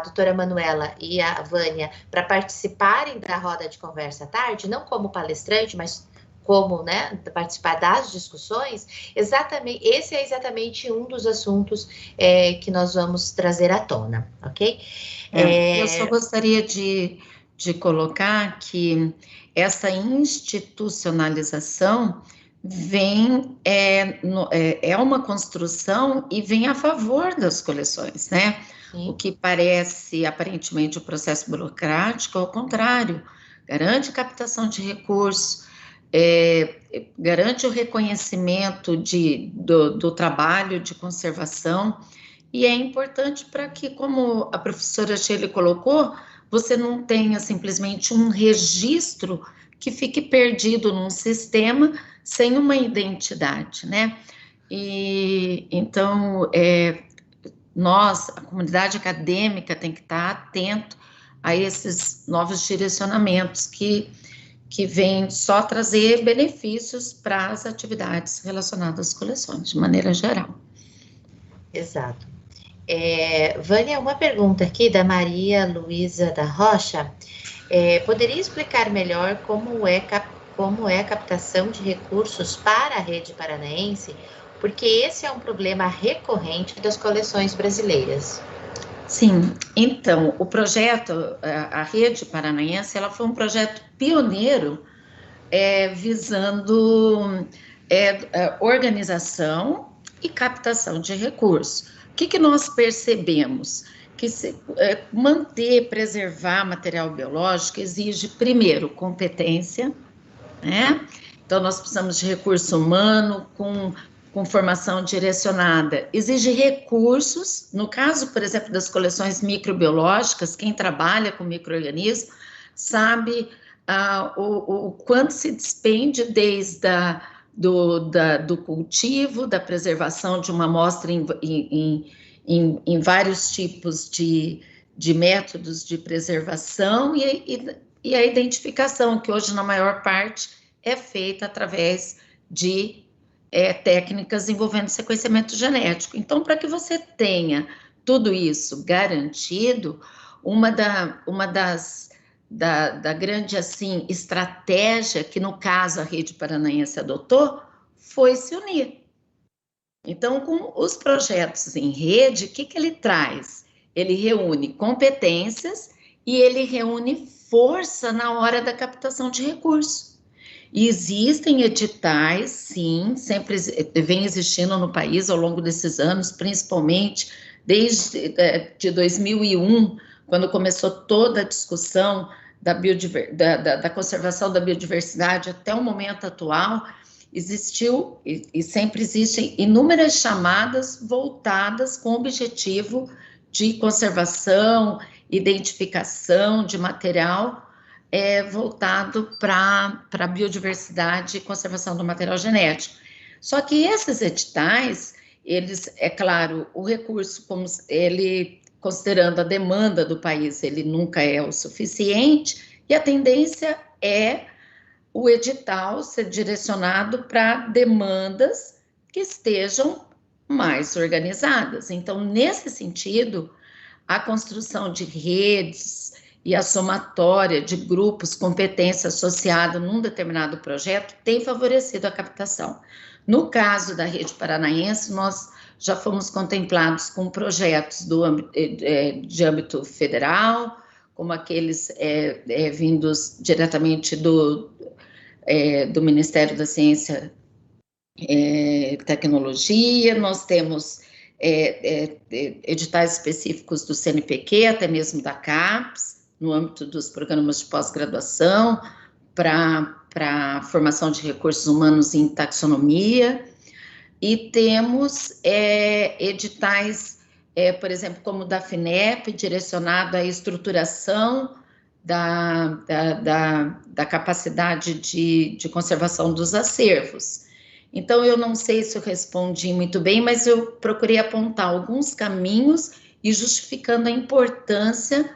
doutora Manuela e a Vânia para participarem da roda de conversa à tarde, não como palestrante, mas como, né, participar das discussões. Esse é exatamente um dos assuntos que nós vamos trazer à tona, ok? Eu só gostaria de colocar que essa institucionalização é uma construção e vem a favor das coleções, né? Sim. O que parece aparentemente um processo burocrático, ao contrário, garante captação de recursos, garante o reconhecimento do trabalho de conservação, e é importante para que, como a professora Sheila colocou, você não tenha simplesmente um registro que fique perdido num sistema sem uma identidade, né? E então, nós, a comunidade acadêmica, tem que estar atento a esses novos direcionamentos que vêm só trazer benefícios para as atividades relacionadas às coleções, de maneira geral. Exato. Vânia, uma pergunta aqui da Maria Luísa da Rocha. Poderia explicar melhor como é a captação de recursos para a rede paranaense? Porque esse é um problema recorrente das coleções brasileiras. Sim, então, o projeto, a Rede Paranaense, ela foi um projeto pioneiro visando organização e captação de recursos. O que nós percebemos? Que manter, preservar material biológico exige, primeiro, competência, né? Então, nós precisamos de recurso humano com formação direcionada. Exige recursos, no caso, por exemplo, das coleções microbiológicas, quem trabalha com micro-organismos sabe o quanto se despende desde do cultivo, da preservação de uma amostra em vários tipos de métodos de preservação e a identificação, que hoje, na maior parte, é feita através de técnicas envolvendo sequenciamento genético. Então, para que você tenha tudo isso garantido, uma da grande, assim, estratégia que, no caso, a Rede Paranaense adotou, foi se unir. Então, com os projetos em rede, o que ele traz? Ele reúne competências e ele reúne força na hora da captação de recursos. E existem editais, sim, sempre vem existindo no país ao longo desses anos, principalmente desde de 2001, quando começou toda a discussão da conservação da biodiversidade até o momento atual, existiu e sempre existem inúmeras chamadas voltadas com o objetivo de conservação, identificação de material voltado para a biodiversidade e conservação do material genético. Só que esses editais, eles, é claro, o recurso, como ele, considerando a demanda do país, ele nunca é o suficiente, e a tendência é o edital ser direcionado para demandas que estejam mais organizadas. Então, nesse sentido, a construção de redes e a somatória de grupos, competência associada num determinado projeto tem favorecido a captação. No caso da Rede Paranaense, nós já fomos contemplados com projetos de âmbito federal, como aqueles vindos diretamente do Ministério da Ciência e Tecnologia, nós temos editais específicos do CNPq, até mesmo da CAPES, no âmbito dos programas de pós-graduação, para formação de recursos humanos em taxonomia, e temos editais, por exemplo, como o da FINEP, direcionado à estruturação da capacidade de conservação dos acervos. Então, eu não sei se eu respondi muito bem, mas eu procurei apontar alguns caminhos e justificando a importância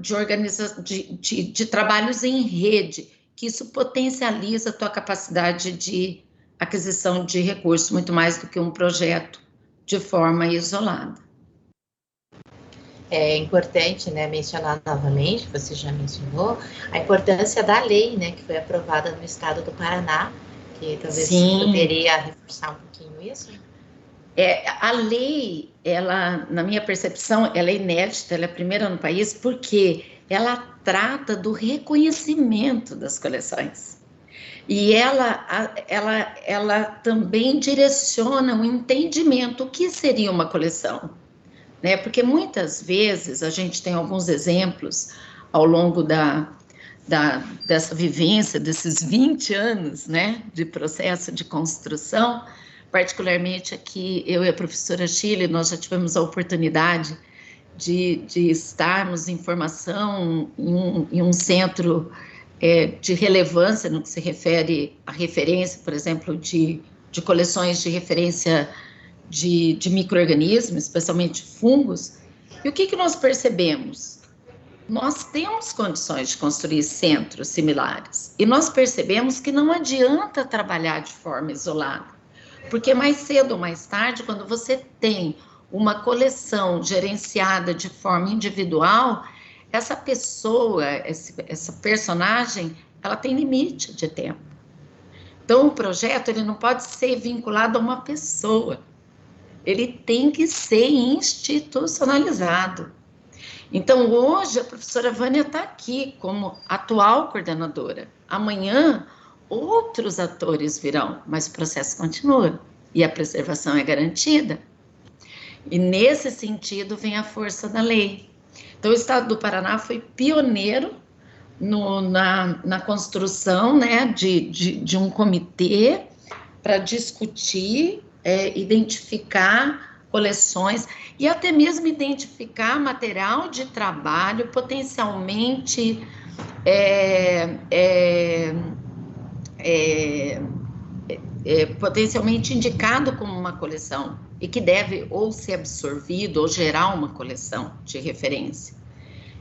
de trabalhos em rede, que isso potencializa a tua capacidade de aquisição de recursos, muito mais do que um projeto de forma isolada. É importante, né, mencionar novamente, você já mencionou, a importância da lei, né, que foi aprovada no estado do Paraná, que talvez Sim. poderia reforçar um pouquinho isso. A lei, ela, na minha percepção, ela é inédita, ela é a primeira no país, porque ela trata do reconhecimento das coleções. E ela também direciona o entendimento, o que seria uma coleção, né? Porque muitas vezes a gente tem alguns exemplos ao longo dessa vivência, desses 20 anos, né, de processo de construção, particularmente aqui, eu e a professora Shirley, nós já tivemos a oportunidade de estarmos em formação em um centro de relevância no que se refere à referência, por exemplo, de coleções de referência de micro-organismos, especialmente fungos. E o que nós percebemos? Nós temos condições de construir centros similares, e nós percebemos que não adianta trabalhar de forma isolada, porque mais cedo ou mais tarde, quando você tem uma coleção gerenciada de forma individual, essa pessoa, essa personagem, ela tem limite de tempo. Então, o projeto ele não pode ser vinculado a uma pessoa, ele tem que ser institucionalizado. Então, hoje, a professora Vânia está aqui como atual coordenadora. Amanhã, outros atores virão, mas o processo continua e a preservação é garantida. E, nesse sentido, vem a força da lei. Então, o Estado do Paraná foi pioneiro na construção, né, de um comitê para discutir, identificar coleções e até mesmo identificar material de trabalho potencialmente potencialmente indicado como uma coleção e que deve ou ser absorvido ou gerar uma coleção de referência.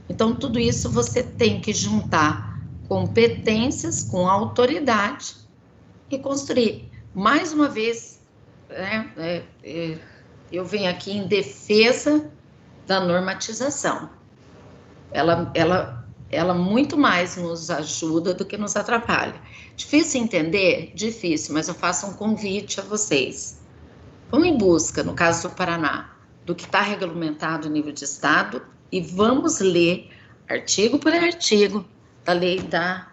Então, tudo isso você tem que juntar competências com autoridade e construir. Mais uma vez, né, eu venho aqui em defesa da normatização. Ela muito mais nos ajuda do que nos atrapalha. Difícil entender? Difícil, mas eu faço um convite a vocês. Vamos em busca, no caso do Paraná, do que está regulamentado no nível de Estado e vamos ler artigo por artigo da lei da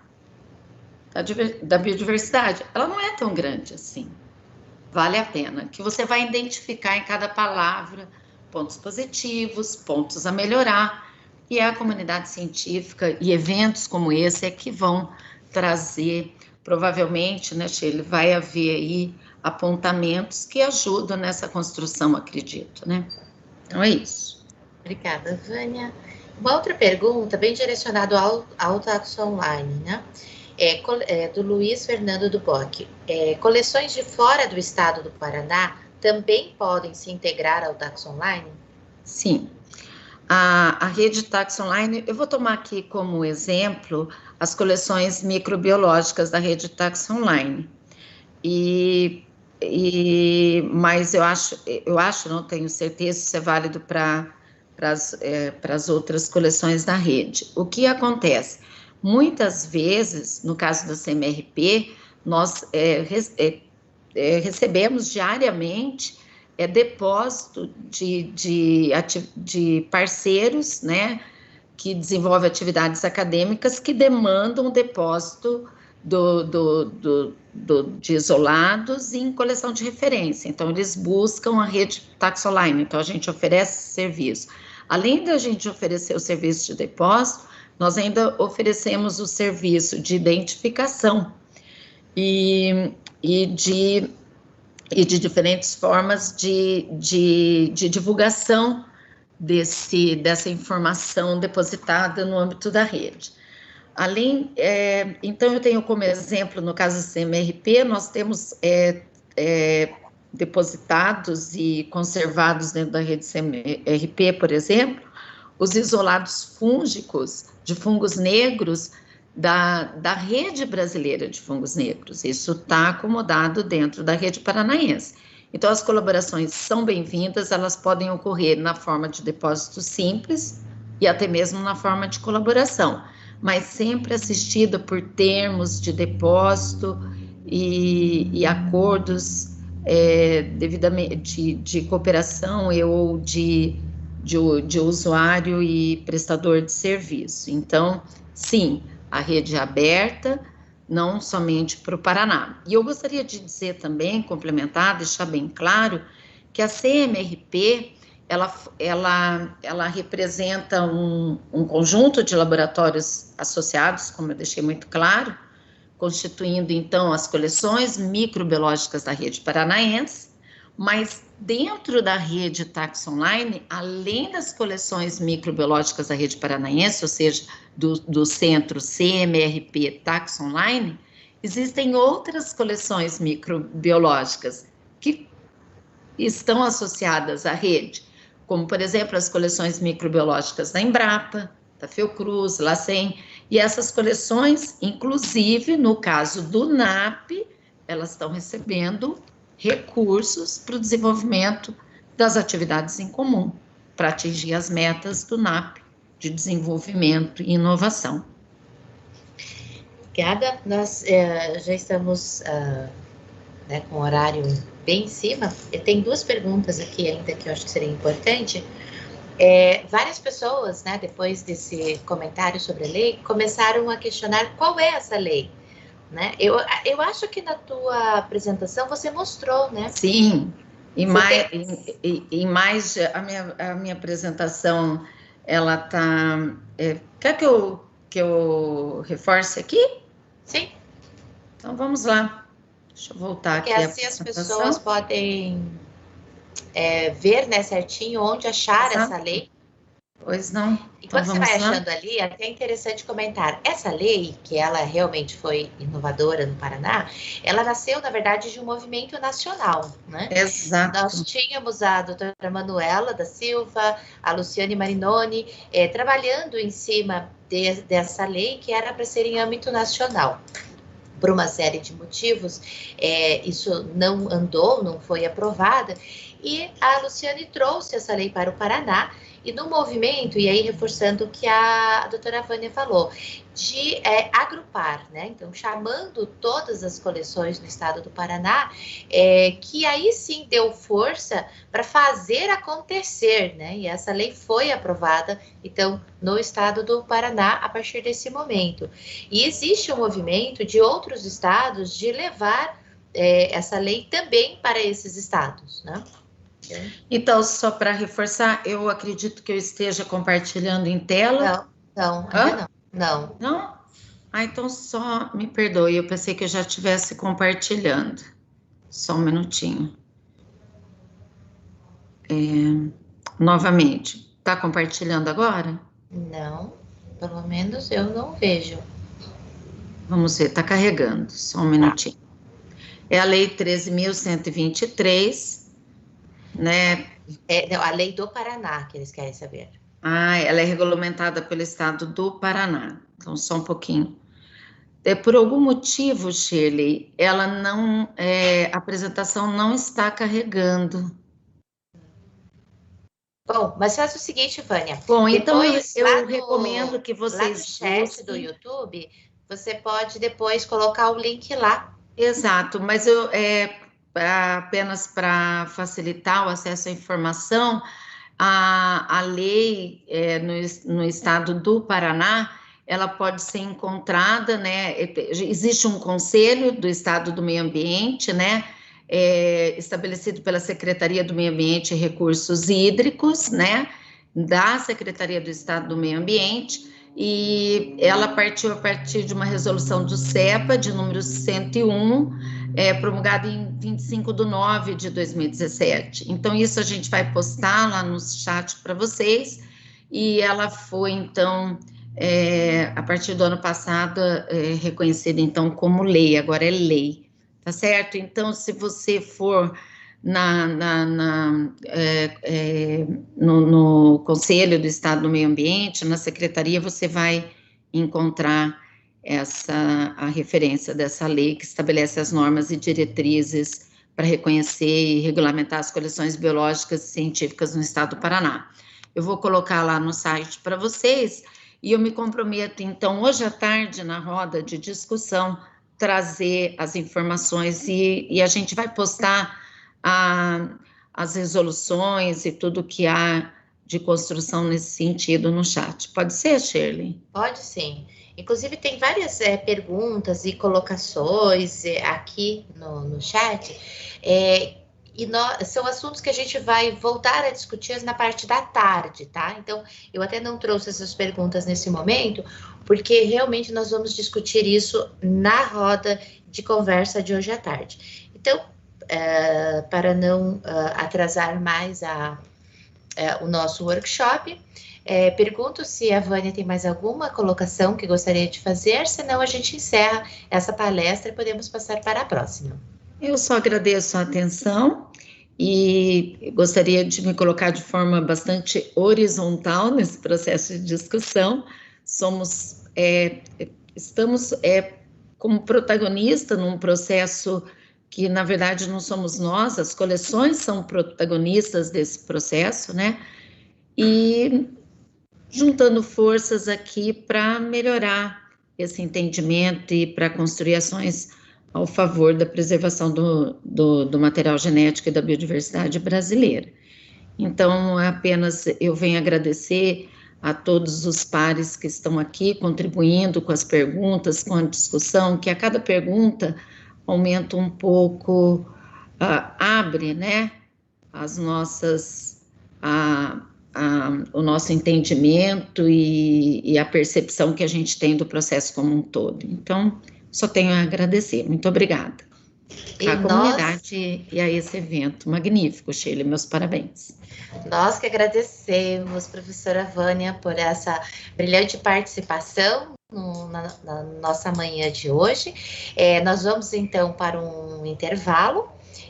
biodiversidade. Ela não é tão grande assim. Vale a pena, que você vai identificar em cada palavra pontos positivos, pontos a melhorar, e é a comunidade científica e eventos como esse é que vão trazer, provavelmente, né, Shirley, vai haver aí apontamentos que ajudam nessa construção, acredito, né? Então é isso. Obrigada, Vânia. Uma outra pergunta, bem direcionada ao Taxo Online, né? Do Luiz Fernando do Bock. Coleções de fora do estado do Paraná também podem se integrar ao Taxo Online? Sim. A rede Taxo Online, eu vou tomar aqui como exemplo as coleções microbiológicas da rede Taxo Online. Mas eu acho, não tenho certeza se é válido para as outras coleções da rede. O que acontece? Muitas vezes, no caso da CMRP, nós recebemos diariamente depósito de parceiros, né, que desenvolvem atividades acadêmicas que demandam depósito de isolados em coleção de referência. Então, eles buscam a rede Taxo Online. Então, a gente oferece serviço. Além da gente oferecer o serviço de depósito, nós ainda oferecemos o serviço de identificação e de diferentes formas de divulgação dessa informação depositada no âmbito da rede. Então, eu tenho como exemplo, no caso do CMRP, nós temos depositados e conservados dentro da rede CMRP, por exemplo, os isolados fúngicos de fungos negros da rede brasileira de fungos negros. Isso está acomodado dentro da rede paranaense. Então, as colaborações são bem-vindas, elas podem ocorrer na forma de depósito simples e até mesmo na forma de colaboração, mas sempre assistida por termos de depósito e acordos devidamente de cooperação ou de usuário e prestador de serviço. Então, sim, a rede é aberta, não somente para o Paraná. E eu gostaria de dizer também, complementar, deixar bem claro, que a CMRP, ela representa um conjunto de laboratórios associados, como eu deixei muito claro, constituindo, então, as coleções microbiológicas da rede paranaense, mas dentro da rede Tax Online, além das coleções microbiológicas da rede paranaense, ou seja, do centro CMRP Tax Online, existem outras coleções microbiológicas que estão associadas à rede, como, por exemplo, as coleções microbiológicas da Embrapa, da Fiocruz, LACEN, e essas coleções, inclusive, no caso do NAP, elas estão recebendo recursos para o desenvolvimento das atividades em comum, para atingir as metas do NAP, de desenvolvimento e inovação. Obrigada. Nós já estamos com o horário bem em cima. Eu tenho duas perguntas aqui ainda que eu acho que seria importante. Várias pessoas, né, depois desse comentário sobre a lei, começaram a questionar qual é essa lei, né? Eu acho que na tua apresentação você mostrou, né? Sim, mais a minha apresentação, ela tá... quer que eu reforce aqui? Sim. Então, vamos lá. Deixa eu voltar aqui. Porque assim as pessoas podem ver, né, certinho onde achar essa lei. Pois não. Enquanto você vai achando ali, é até interessante comentar. Essa lei, que ela realmente foi inovadora no Paraná, ela nasceu, na verdade, de um movimento nacional, né? Exato. Nós tínhamos a doutora Manuela da Silva, a Luciane Marinoni, trabalhando em cima dessa lei, que era para ser em âmbito nacional. Por uma série de motivos, isso não andou, não foi aprovada, e a Luciane trouxe essa lei para o Paraná, e no movimento, e aí reforçando o que a doutora Vânia falou, de agrupar, né? Então, chamando todas as coleções do estado do Paraná, que aí sim deu força para fazer acontecer, né? E essa lei foi aprovada, então, no estado do Paraná, a partir desse momento. E existe um movimento de outros estados de levar essa lei também para esses estados, né? Então, só para reforçar, eu acredito que eu esteja compartilhando em tela. Não, ainda não. Não? Ah, então só me perdoe, eu pensei que eu já estivesse compartilhando. Só um minutinho. Novamente, está compartilhando agora? Não, pelo menos eu não vejo. Vamos ver, está carregando, só um minutinho. É a Lei 13.123, né? Não, a lei do Paraná, que eles querem saber. Ela é regulamentada pelo estado do Paraná. Então, só um pouquinho. Por algum motivo, Shirley, ela não, a apresentação não está carregando. Bom, mas faz o seguinte, Vânia. Bom, então eu recomendo que vocês... Lá no chat do YouTube, você pode depois colocar o link lá. Exato, mas apenas para facilitar o acesso à informação, a lei no estado do Paraná, ela pode ser encontrada, né? Existe um conselho do Estado do Meio Ambiente, né? Estabelecido pela Secretaria do Meio Ambiente e Recursos Hídricos, né? Da Secretaria do Estado do Meio Ambiente, e ela partiu a partir de uma resolução do CEPA, de número 101, promulgada em 25/9/2017. Então, isso a gente vai postar lá no chat para vocês, e ela foi, então, a partir do ano passado, reconhecida, então, como lei, agora é lei, tá certo? Então, se você for no Conselho do Estado do Meio Ambiente, na Secretaria, você vai encontrar a referência dessa lei que estabelece as normas e diretrizes para reconhecer e regulamentar as coleções biológicas e científicas no estado do Paraná. Eu vou colocar lá no site para vocês, e eu me comprometo, então, hoje à tarde, na roda de discussão, trazer as informações, e a gente vai postar as resoluções e tudo que há de construção nesse sentido no chat. Pode ser, Shirley? Pode sim. Inclusive, tem várias perguntas e colocações aqui no chat, são assuntos que a gente vai voltar a discutir na parte da tarde, tá? Então, eu até não trouxe essas perguntas nesse momento, porque realmente nós vamos discutir isso na roda de conversa de hoje à tarde. Então, para não atrasar mais o nosso workshop, pergunto se a Vânia tem mais alguma colocação que gostaria de fazer, senão a gente encerra essa palestra e podemos passar para a próxima. Eu só agradeço a atenção e gostaria de me colocar de forma bastante horizontal nesse processo de discussão. Estamos como protagonista num processo que, na verdade, não somos nós, as coleções são protagonistas desse processo, né? E juntando forças aqui para melhorar esse entendimento e para construir ações ao favor da preservação do material genético e da biodiversidade brasileira. Então, apenas eu venho agradecer a todos os pares que estão aqui contribuindo com as perguntas, com a discussão, que a cada pergunta aumenta um pouco, abre, né, as nossas, o nosso entendimento e a percepção que a gente tem do processo como um todo. Então, só tenho a agradecer. Muito obrigada. À comunidade e a esse evento magnífico, Sheila, meus parabéns. Nós que agradecemos, professora Vânia, por essa brilhante participação na nossa manhã de hoje. Nós vamos, então, para um intervalo.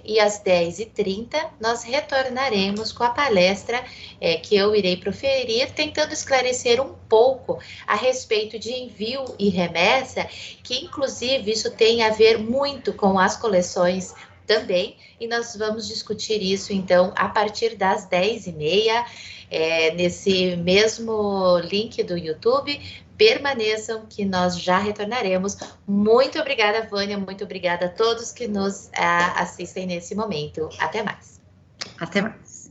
E às 10h30 nós retornaremos com a palestra que eu irei proferir, tentando esclarecer um pouco a respeito de envio e remessa, que inclusive isso tem a ver muito com as coleções também, e nós vamos discutir isso então a partir das 10h30, nesse mesmo link do YouTube. Permaneçam que nós já retornaremos. Muito obrigada, Vânia, muito obrigada a todos que nos assistem nesse momento. Até mais. Até mais.